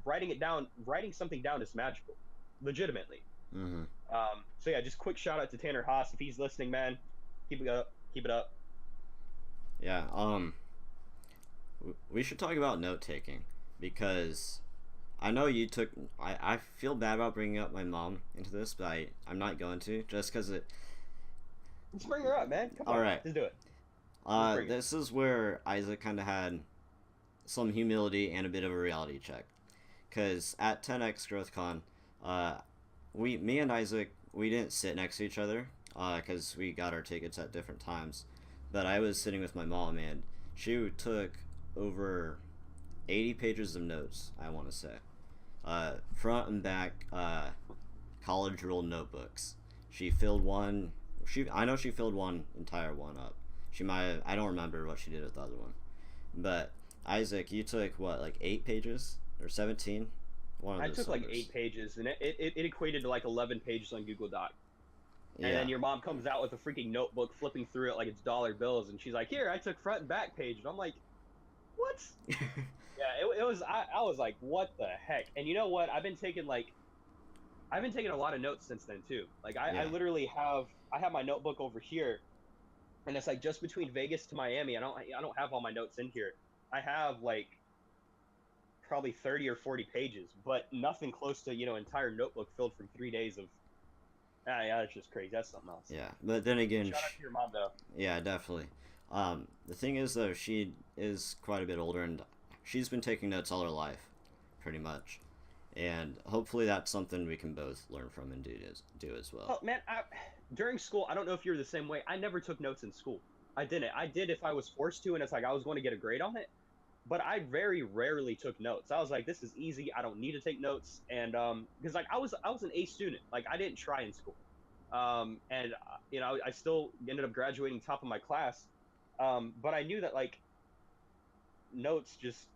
Writing something down is magical, legitimately. Mm-hmm. So yeah, just quick shout out to Tanner Haas. If he's listening, man, keep it up. Yeah. We should talk about note taking, because I know you took. I feel bad about bringing up my mom into this, but I'm not going to, just because Let's bring her up, man. Come All on, right. let's do it. Let's bring it. This is where Isaac kind of had some humility and a bit of a reality check. Because at 10x GrowthCon, me and Isaac, we didn't sit next to each other because we got our tickets at different times. But I was sitting with my mom, and she took over 80 pages of notes, I want to say. Front and back college rule notebooks. She filled one. I know she filled one entire one up. She might have, I don't remember what she did with the other one. But Isaac, you took what, like 8 pages or 17? I took like 8 pages, and it equated to like 11 pages on Google Doc. Yeah. And then your mom comes out with a freaking notebook, flipping through it like it's dollar bills, and she's like, "Here, I took front and back page." And I'm like, "What?" Yeah, it was. I was like, "What the heck?" And you know what? I've been taking a lot of notes since then too. Like I literally have my notebook over here, and it's like just between Vegas to Miami. I don't have all my notes in here. I have like probably 30 or 40 pages, but nothing close to entire notebook filled from 3 days of. Yeah, that's just crazy. That's something else. Yeah, but then again, Shout out to your mom though. Yeah, definitely. The thing is though, she is quite a bit older, and she's been taking notes all her life, pretty much. And hopefully that's something we can both learn from and do as well. Oh man, during school, I don't know if you're the same way. I never took notes in school. I didn't. I did if I was forced to, and it's like I was going to get a grade on it. But I very rarely took notes. I was like, this is easy. I don't need to take notes, and because like I was an A student. Like I didn't try in school, and I still ended up graduating top of my class. But I knew that like notes just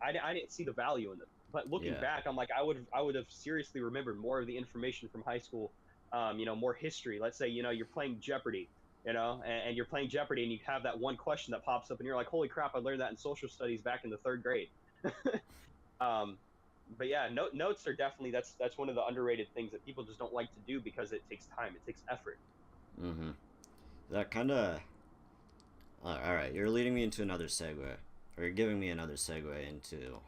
I didn't see the value in them. But looking back, I'm like I would have seriously remembered more of the information from high school. More history. Let's say you're playing Jeopardy. And you're playing Jeopardy, and you have that one question that pops up, and you're like, "Holy crap! I learned that in social studies back in the 3rd grade." But yeah, notes are definitely that's one of the underrated things that people just don't like to do because it takes time, it takes effort. Mm-hmm. That kind of. All right, you're leading me into another segue, or you're giving me another segue into,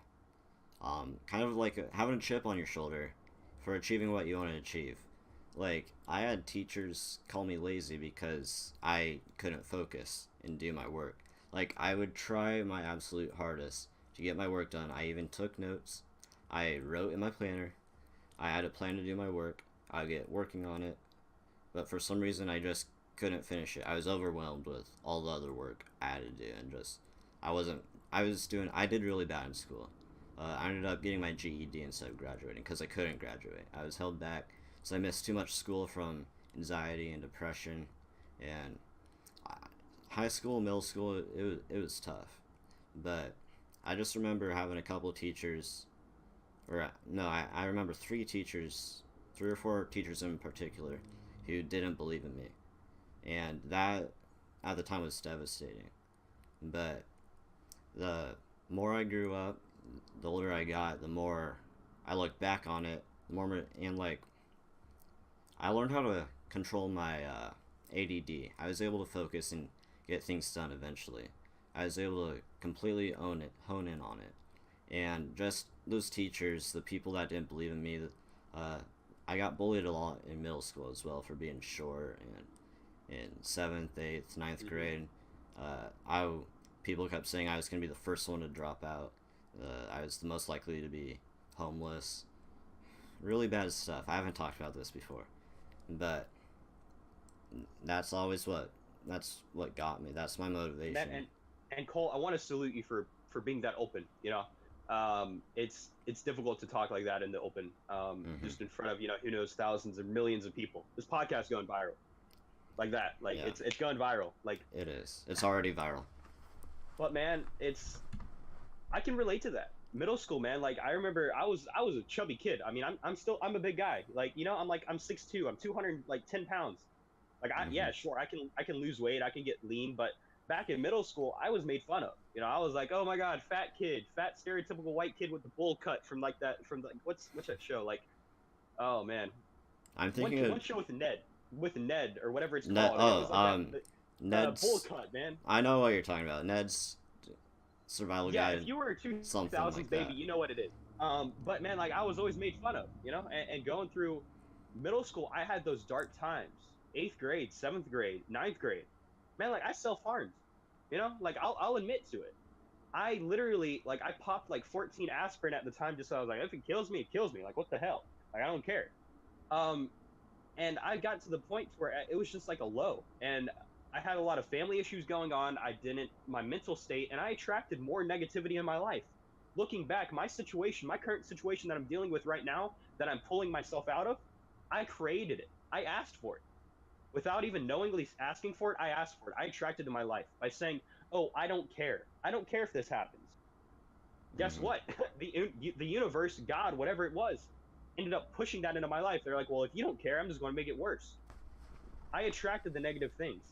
kind of like having a chip on your shoulder, for achieving what you want to achieve. Like, I had teachers call me lazy because I couldn't focus and do my work. Like, I would try my absolute hardest to get my work done. I even took notes. I wrote in my planner. I had a plan to do my work. I'd get working on it. But for some reason, I just couldn't finish it. I was overwhelmed with all the other work I had to do, and just, I did really bad in school. I ended up getting my GED instead of graduating because I couldn't graduate. I was held back. So I missed too much school from anxiety and depression, and high school, middle school, it was tough. But I just remember having a couple of teachers, or no, I remember 3 or 4 teachers in particular, who didn't believe in me, and that at the time was devastating. But the more I grew up, the older I got, the more I looked back on it, the more, and like, I learned how to control my ADD. I was able to focus and get things done eventually. I was able to completely hone in on it. And just those teachers, the people that didn't believe in me, I got bullied a lot in middle school as well for being short, and in 7th, 8th, 9th grade, people kept saying I was going to be the first one to drop out. I was the most likely to be homeless. Really bad stuff. I haven't talked about this before. But that's what got me. That's my motivation. And Cole, I want to salute you for being that open. It's difficult to talk like that in the open, just in front of who knows, thousands or millions of people. This podcast going viral, like that. Like it's going viral. Like it is. It's already viral. But man, I can relate to that. Middle school, man. Like I remember, I was a chubby kid. I mean, I'm a big guy. Like I'm 6'2". I'm 210 pounds. Like yeah, sure, I can lose weight. I can get lean. But back in middle school, I was made fun of. I was like, oh my god, fat kid, fat stereotypical white kid with the bowl cut from like what's that show? Like, oh man, I'm thinking one show with Ned or whatever it's Ned, called. Ned's bowl cut, man. I know what you're talking about. Ned's survival guide. Yeah, if you were a 2000s like baby, that. you know what it is. But man, like I was always made fun of, and going through middle school, I had those dark times, 8th grade, 7th grade, 9th grade, man, like I self-harmed, like I'll admit to it. I literally, like, I popped like 14 aspirin at the time just so I was like, if it kills me, it kills me. Like, what the hell? Like, I don't care. Um, and I got to the point where it was just like a low. And I had a lot of family issues going on. My mental state, and I attracted more negativity in my life. Looking back, my current situation that I'm dealing with right now, that I'm pulling myself out of, I created it. I asked for it. Without even knowingly asking for it, I asked for it. I attracted to my life by saying, oh, I don't care. I don't care if this happens. Guess Mm-hmm. what? The universe, God, whatever it was, ended up pushing that into my life. They're like, well, if you don't care, I'm just going to make it worse. I attracted the negative things.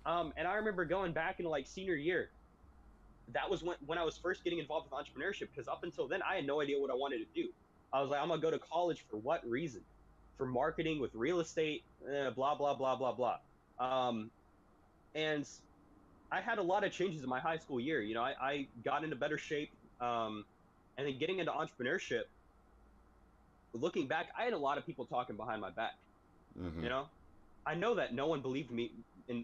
And I remember going back into like senior year. That was when I was first getting involved with entrepreneurship, because up until then, I had no idea what I wanted to do. I was like, I'm going to go to college for what reason? For marketing with real estate, blah, blah, blah, blah, blah. And I had a lot of changes in my high school year. I got into better shape. And then getting into entrepreneurship, looking back, I had a lot of people talking behind my back. Mm-hmm. You know, I know that no one believed me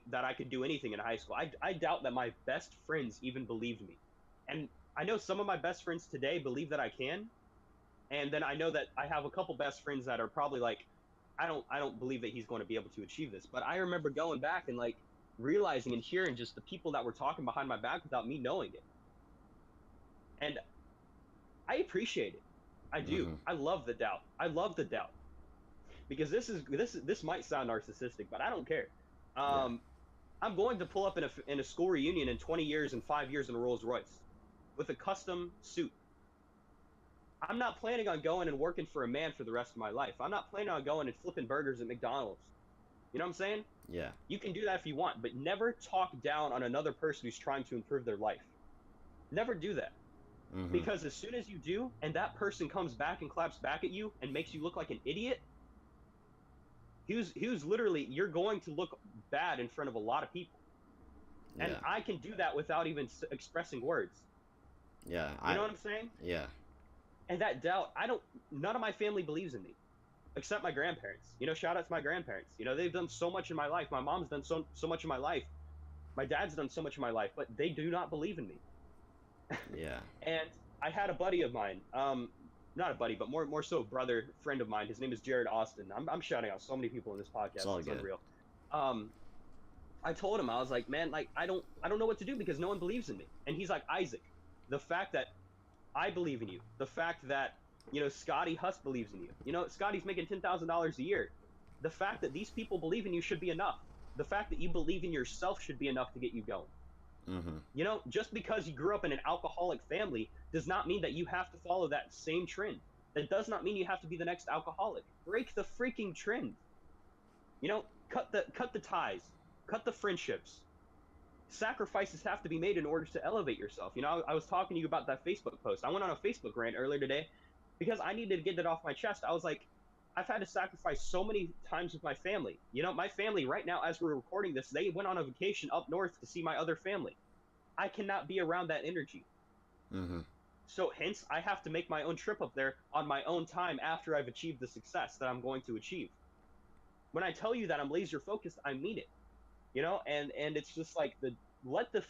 that I could do anything in high school. I doubt that my best friends even believed me. And I know some of my best friends today believe that I can. And then I know that I have a couple best friends that are probably like, I don't believe that he's going to be able to achieve this. But I remember going back and like realizing and hearing just the people that were talking behind my back without me knowing it. And I appreciate it. I do. Mm-hmm. I love the doubt. I love the doubt, because this might sound narcissistic, but I don't care. Yeah. I'm going to pull up in a school reunion in 20 years and 5 years in a Rolls Royce with a custom suit. I'm not planning on going and working for a man for the rest of my life. I'm not planning on going and flipping burgers at McDonald's. You know what I'm saying? Yeah. You can do that if you want, but never talk down on another person who's trying to improve their life. Never do that. Mm-hmm. Because as soon as you do, and that person comes back and claps back at you and makes you look like an idiot, he was literally, you're going to look bad in front of a lot of people. And Yeah. I can do that without even expressing words. Yeah. You know what I'm saying? Yeah. And that doubt, none of my family believes in me, except my grandparents. Shout out to my grandparents. They've done so much in my life. My mom's done so much in my life. My dad's done so much in my life, but they do not believe in me. Yeah. And I had a buddy of mine, not a buddy, but more so a brother, friend of mine. His name is Jared Austin. I'm shouting out so many people in this podcast. It's all good. Unreal. I told him, I was like, man, like I don't know what to do because no one believes in me. And he's like, Isaac, the fact that I believe in you, the fact that Scotty Huss believes in you. Scotty's making $10,000 a year. The fact that these people believe in you should be enough. The fact that you believe in yourself should be enough to get you going. Mm-hmm. Just because you grew up in an alcoholic family does not mean that you have to follow that same trend. That does not mean you have to be the next alcoholic. Break the freaking trend. Cut the ties, cut the friendships. Sacrifices have to be made in order to elevate yourself. I was talking to you about that Facebook post. I went on a Facebook rant earlier today because I needed to get it off my chest. I was like, I've had to sacrifice so many times with my family. My family right now, as we're recording this, they went on a vacation up north to see my other family. I cannot be around that energy. Mm-hmm. So hence, I have to make my own trip up there on my own time after I've achieved the success that I'm going to achieve. When I tell you that I'm laser focused, I mean it. And it's just like let the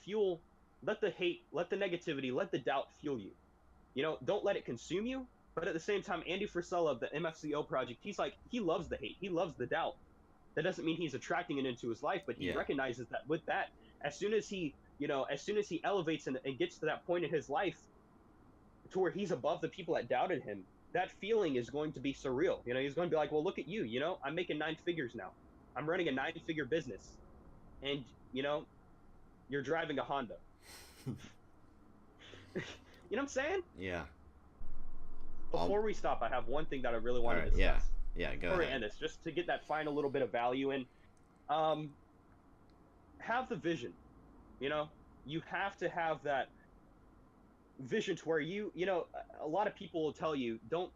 hate, let the negativity, let the doubt fuel you. Don't let it consume you. But at the same time, Andy Frisella of the MFCO project, he's like, he loves the hate. He loves the doubt. That doesn't mean he's attracting it into his life, but he recognizes that with that, as soon as he elevates and gets to that point in his life to where he's above the people that doubted him, that feeling is going to be surreal. He's going to be like, well, look at you. I'm making 9 figures now. I'm running a 9-figure business. And, you're driving a Honda. You know what I'm saying? Yeah. Before we stop, I have one thing that I really want to discuss. Yeah, go Before ahead. we end this, just to get that final little bit of value in, have the vision. You have to have that vision to where a lot of people will tell you, don't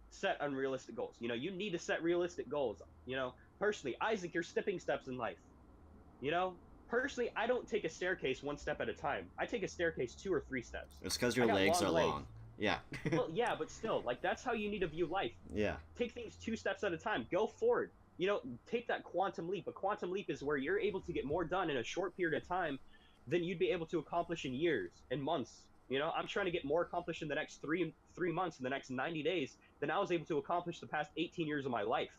set unrealistic goals. You need to set realistic goals. Personally, Isaac, you're stepping steps in life. Personally, I don't take a staircase 1 step at a time. I take a staircase 2 or 3 steps. It's because your legs are long. Yeah. Well, yeah, but still, like, that's how you need to view life. Yeah. Take things 2 steps at a time. Go forward. take that quantum leap. A quantum leap is where you're able to get more done in a short period of time than you'd be able to accomplish in years and months. I'm trying to get more accomplished in the next three months, in the next 90 days, than I was able to accomplish the past 18 years of my life.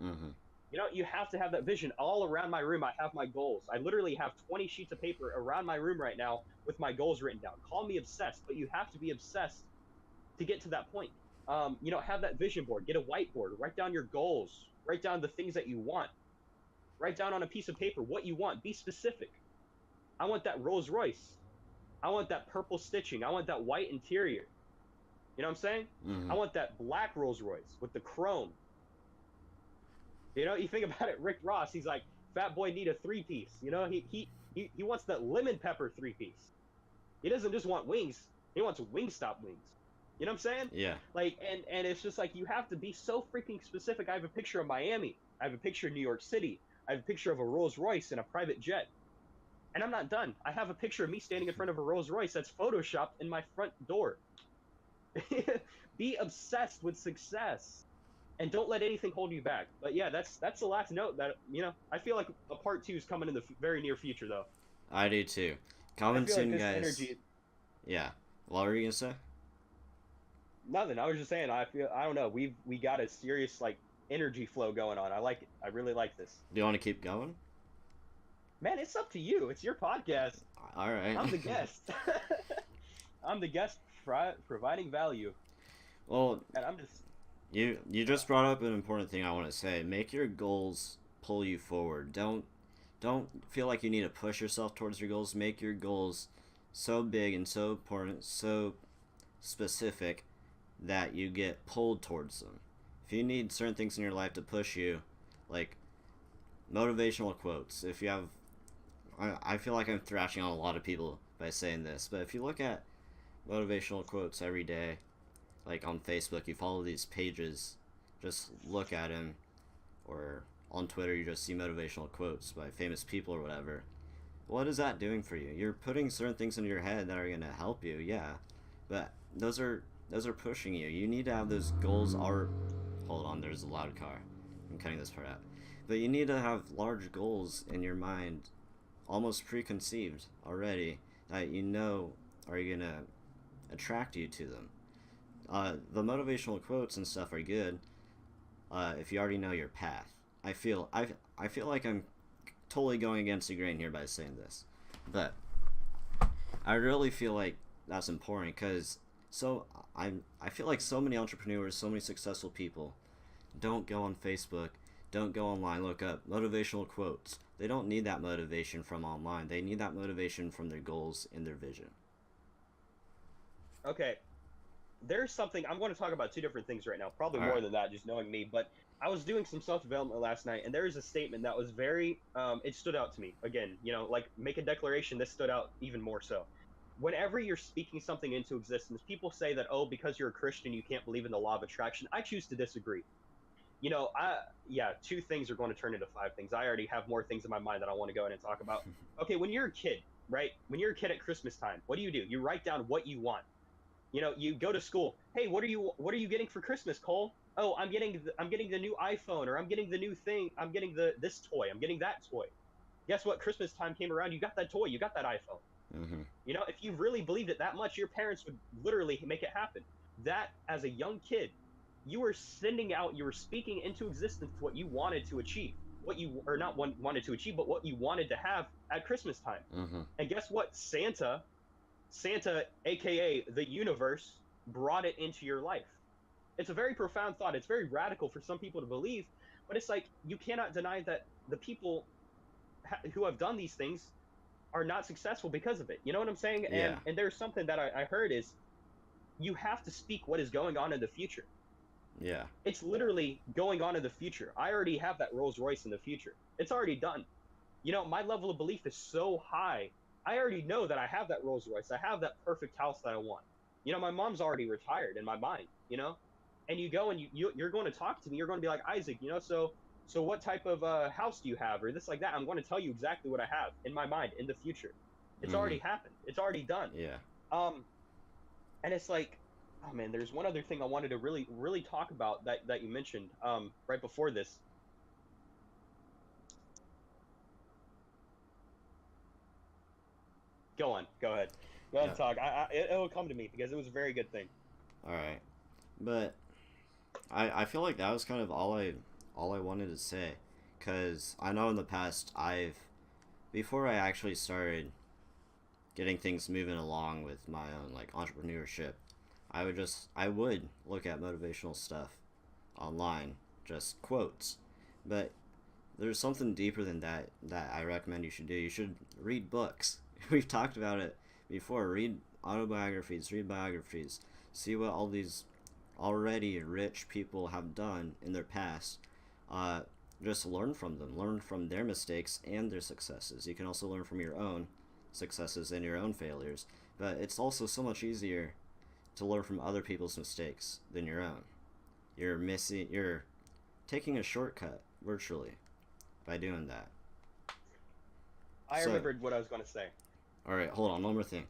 Mm-hmm. You have to have that vision. All around my room, I have my goals. I literally have 20 sheets of paper around my room right now with my goals written down. Call me obsessed, but you have to be obsessed to get to that point. Have that vision board. Get a whiteboard. Write down your goals. Write down the things that you want. Write down on a piece of paper what you want. Be specific. I want that Rolls Royce. I want that purple stitching. I want that white interior. You know what I'm saying? Mm-hmm. I want that black Rolls Royce with the chrome. You think about it, Rick Ross, he's like, fat boy need a 3-piece. He wants that lemon pepper 3-piece. He doesn't just want wings. He wants Wingstop wings. You know what I'm saying? Yeah. Like, and it's just like, you have to be so freaking specific. I have a picture of Miami. I have a picture of New York City. I have a picture of a Rolls Royce and a private jet. And I'm not done. I have a picture of me standing in front of a Rolls Royce that's photoshopped in my front door. Be obsessed with success. And don't let anything hold you back. But yeah, that's the last note that, I feel like a part 2 is coming in the very near future, though. I do too. Comment soon, like guys. Energy... Yeah. What were you gonna say? Nothing. I was just saying. I don't know. We got a serious energy flow going on. I like it. I really like this. Do you want to keep going? Man, it's up to you. It's your podcast. All right. I'm the guest. I'm the guest providing value. Well, and I'm just. You just brought up an important thing I want to say. Make your goals pull you forward. Don't feel like you need to push yourself towards your goals. Make your goals so big and so important, so specific that you get pulled towards them. If you need certain things in your life to push you, like motivational quotes, if you have, I feel like I'm thrashing on a lot of people by saying this, but if you look at motivational quotes every day, like on Facebook, you follow these pages, just look at them, or on Twitter you just see motivational quotes by famous people or whatever. What is that doing for you? You're putting certain things into your head that are going to help you, yeah, but those are pushing you. You need to have those goals. Hold on, there's a loud car. I'm cutting this part out. But you need to have large goals in your mind, almost preconceived already, that are going to attract you to them. The motivational quotes and stuff are good if you already know your path. I feel like I'm totally going against the grain here by saying this, but I really feel like that's important because I feel like so many entrepreneurs, so many successful people don't go on Facebook, don't go online, look up motivational quotes. They don't need that motivation from online. They need that motivation from their goals and their vision. Okay. There's something I'm going to talk about 2 different things right now, probably All more right. than that, just knowing me. But I was doing some self-development last night, and there is a statement that was very, it stood out to me. Again, make a declaration. This stood out even more so. Whenever you're speaking something into existence, people say that, oh, because you're a Christian, you can't believe in the law of attraction. I choose to disagree. 2 things are going to turn into 5 things. I already have more things in my mind that I want to go in and talk about. Okay, when you're a kid, right? When you're a kid at Christmas time, what do? You write down what you want. You go to school. Hey, what are you getting for Christmas, Cole? Oh, I'm getting the new iPhone, or I'm getting the new thing. I'm getting this toy. I'm getting that toy. Guess what? Christmas time came around. You got that toy. You got that iPhone. Mm-hmm. If you really believed it that much, your parents would literally make it happen. That, as a young kid, you were speaking into existence what you wanted to achieve. Wanted to achieve, but what you wanted to have at Christmas time. Mm-hmm. And guess what? Santa, aka the universe, brought it into your life. It's a very profound thought. It's very radical for some people to believe, but it's like, you cannot deny that the people who have done these things are not successful because of it. You know what I'm saying? Yeah. And there's something that I heard is, you have to speak what is going on in the future. Yeah. It's literally going on in the future. I already have that Rolls Royce in the future. It's already done. My level of belief is so high. I already know that I have that Rolls Royce. I have that perfect house that I want. My mom's already retired in my mind, and you go and you're going to talk to me. You're going to be like, Isaac, so what type of house do you have, or this, like that? I'm going to tell you exactly what I have in my mind in the future. It's already happened. It's already done. Yeah. And it's like, oh man, there's one other thing I wanted to really, really talk about that you mentioned right before this. Go on. Go ahead. Go ahead Yeah. and talk. It'll come to me because it was a very good thing. All right. But I feel like that was kind of all I wanted to say, cuz I know in the past before I actually started getting things moving along with my own like entrepreneurship, I would look at motivational stuff online, just quotes. But there's something deeper than that I recommend you should do. You should read books. We've talked about it before. Read autobiographies, read biographies, see what all these already rich people have done in their past. Uh, just learn from them, learn from their mistakes and their successes. You can also learn from your own successes and your own failures, but it's also so much easier to learn from other people's mistakes than your own. You're taking a shortcut virtually by doing that. I So, remembered what I was going to say. all right, hold on, one more thing.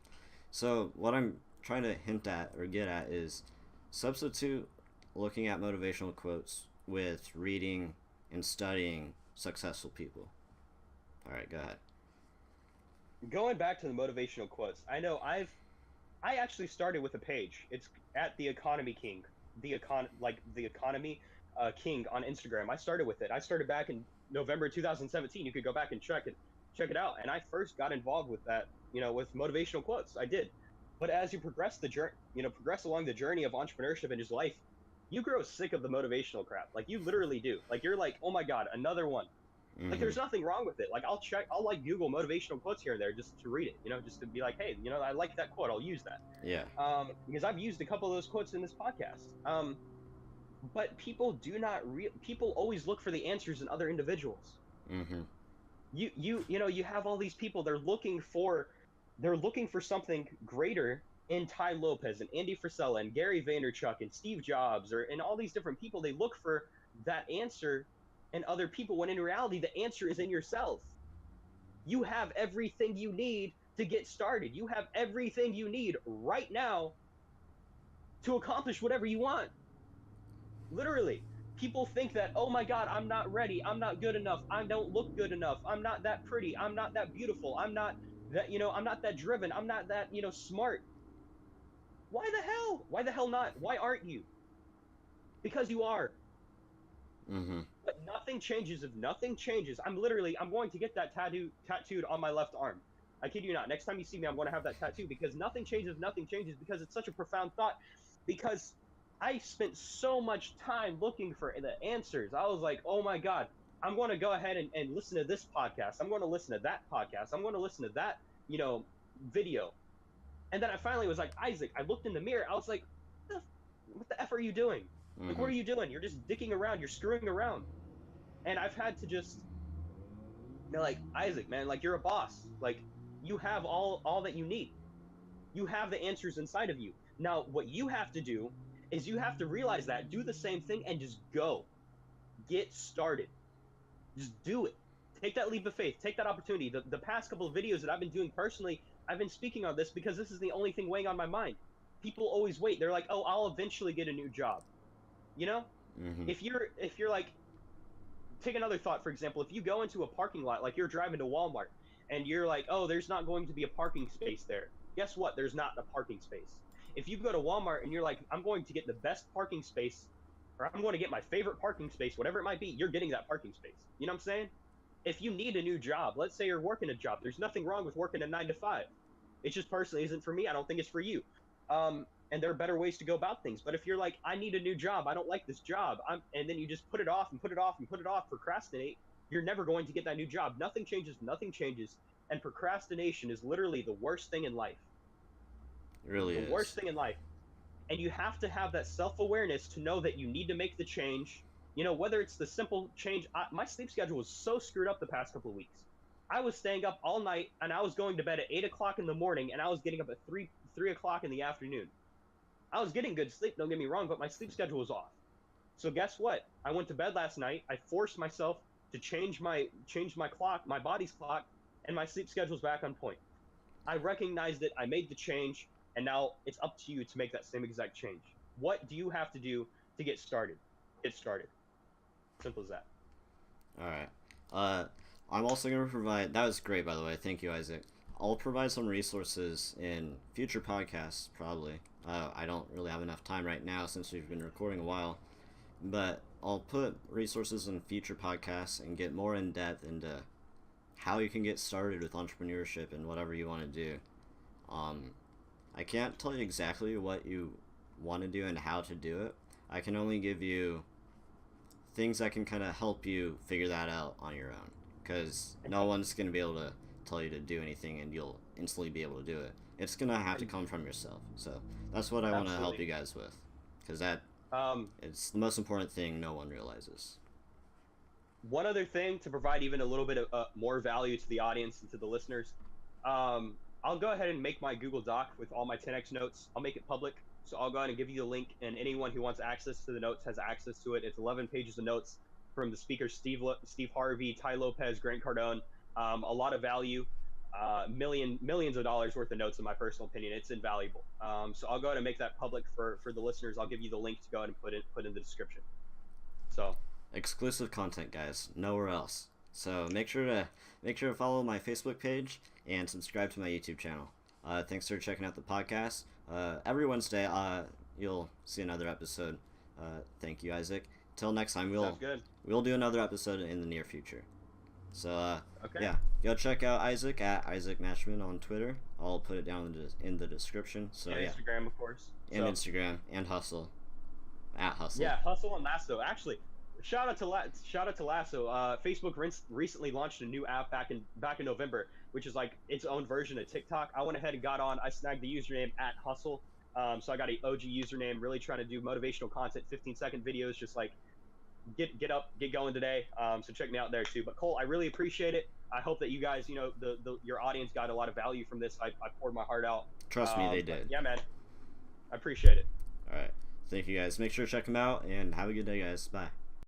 So, what I'm trying to hint at or get at is substitute looking at motivational quotes with reading and studying successful people. All right, go ahead. Going back to the motivational quotes, I actually started with a page. It's at the Economy King, the Economy King on Instagram. I started with it. I started back in November 2017. You could go back and check it out. And I first got involved with that, with motivational quotes. I did. But as you progress the journey, progress along the journey of entrepreneurship in his life, you grow sick of the motivational crap. Like you literally do. Like you're like, oh my god, another one. Like Mm-hmm. there's nothing wrong with it. Like I'll like Google motivational quotes here and there just to read it, just to be like, hey, I like that quote, I'll use that. Yeah. Because I've used a couple of those quotes in this podcast. But people do not people always look for the answers in other individuals. Mm-hmm. You have all these people, they're looking for something greater in Ty Lopez and Andy Frisella and Gary Vaynerchuk and Steve Jobs and all these different people. They look for that answer in other people when in reality the answer is in yourself. You have everything you need to get started. You have everything you need right now to accomplish whatever you want. Literally. People think that, oh my god, I'm not ready, I'm not good enough, I don't look good enough, I'm not that pretty, I'm not that beautiful, I'm not that driven, I'm not that, smart. Why the hell not? Why aren't you? Because you are. Mm-hmm. But nothing changes if nothing changes. I'm going to get that tattooed on my left arm. I kid you not. Next time you see me, I'm going to have that tattoo because nothing changes if nothing changes, because it's such a profound thought. Because I spent so much time looking for the answers. I was like, oh my God, I'm going to go ahead and listen to this podcast. I'm going to listen to that podcast. I'm going to listen to that, video. And then I finally was like, Isaac, I looked in the mirror. I was like, what the F are you doing? Like, Mm-hmm. what are you doing? You're just dicking around. You're screwing around. And I've had to just, like, Isaac, man, like, you're a boss. Like, you have all that you need. You have the answers inside of you. Now, what you have to do is you have to realize that, do the same thing, and just go. Get started. Just do it. Take that leap of faith. Take that opportunity. The past couple of videos that I've been doing personally, I've been speaking on this because this is the only thing weighing on my mind. People always wait. They're like, oh, I'll eventually get a new job. You know? Mm-hmm. If you're like, take another thought, for example, if you go into a parking lot, like you're driving to Walmart, and you're like, oh, there's not going to be a parking space there. Guess what? There's not a parking space. If you go to Walmart and you're like, I'm going to get the best parking space, or I'm going to get my favorite parking space, whatever it might be, you're getting that parking space. You know what I'm saying? If you need a new job, let's say you're working a job, there's nothing wrong with working a 9 to 5. It just personally isn't for me. I don't think it's for you. And there are better ways to go about things. But if you're like, I need a new job, I don't like this job, and then you just put it off and put it off and put it off, procrastinate, you're never going to get that new job. Nothing changes, and procrastination is literally the worst thing in life. It really The is. worst thing in life. And you have to have that self-awareness to know that you need to make the change. Whether it's the simple change. My sleep schedule was so screwed up the past couple of weeks. I was staying up all night, and I was going to bed at 8 o'clock in the morning, and I was getting up at 3 o'clock in the afternoon. I was getting good sleep, don't get me wrong, but my sleep schedule was off. So guess what? I went to bed last night. I forced myself to change my clock, my body's clock, and my sleep schedule's back on point. I recognized it. I made the change, and now it's up to you to make that same exact change. What do you have to do to get started? Get started. Simple as that. All right. I'm also going to provide. That was great, by the way. Thank you, Isaac. I'll provide some resources in future podcasts, probably. I don't really have enough time right now since we've been recording a while, but I'll put resources in future podcasts and get more in depth into how you can get started with entrepreneurship and whatever you want to do. I can't tell you exactly what you want to do and how to do it. I can only give you things that can kind of help you figure that out on your own, because no one's going to be able to tell you to do anything and you'll instantly be able to do it. It's going to have to come from yourself. So that's what I want to help you guys with, because that it's the most important thing no one realizes. One other thing to provide even a little bit of more value to the audience and to the listeners, I'll go ahead and make my Google Doc with all my 10x notes. I'll make it public. So I'll go ahead and give you the link, and anyone who wants access to the notes has access to it. It's 11 pages of notes from the speakers Steve Harvey, Ty Lopez, Grant Cardone. A lot of value, millions of dollars worth of notes in my personal opinion. It's invaluable. So I'll go ahead and make that public for the listeners. I'll give you the link to go ahead and put in the description. So exclusive content, guys, nowhere else. So make sure to follow my Facebook page and subscribe to my YouTube channel. Thanks for checking out the podcast. Every Wednesday, you'll see another episode. Thank you, Isaac. Till next time, we'll do another episode in the near future. So okay. Yeah, go check out Isaac at Isaac Mashman on Twitter. I'll put it down in the description. So and Instagram, of course. And Instagram and Hustle at Hustle. Yeah, Hustle and Lasso. Actually, shout out to Lasso. Facebook recently launched a new app back in November, which is like its own version of TikTok. I went ahead and got on. I snagged the username at Hustle. So I got an OG username. Really trying to do motivational content, 15-second videos, just like get up, get going today. So check me out there too. But Cole, I really appreciate it. I hope that you guys, your audience got a lot of value from this. I poured my heart out. Trust me, they did. Yeah, man. I appreciate it. All right. Thank you, guys. Make sure to check them out, and have a good day, guys. Bye.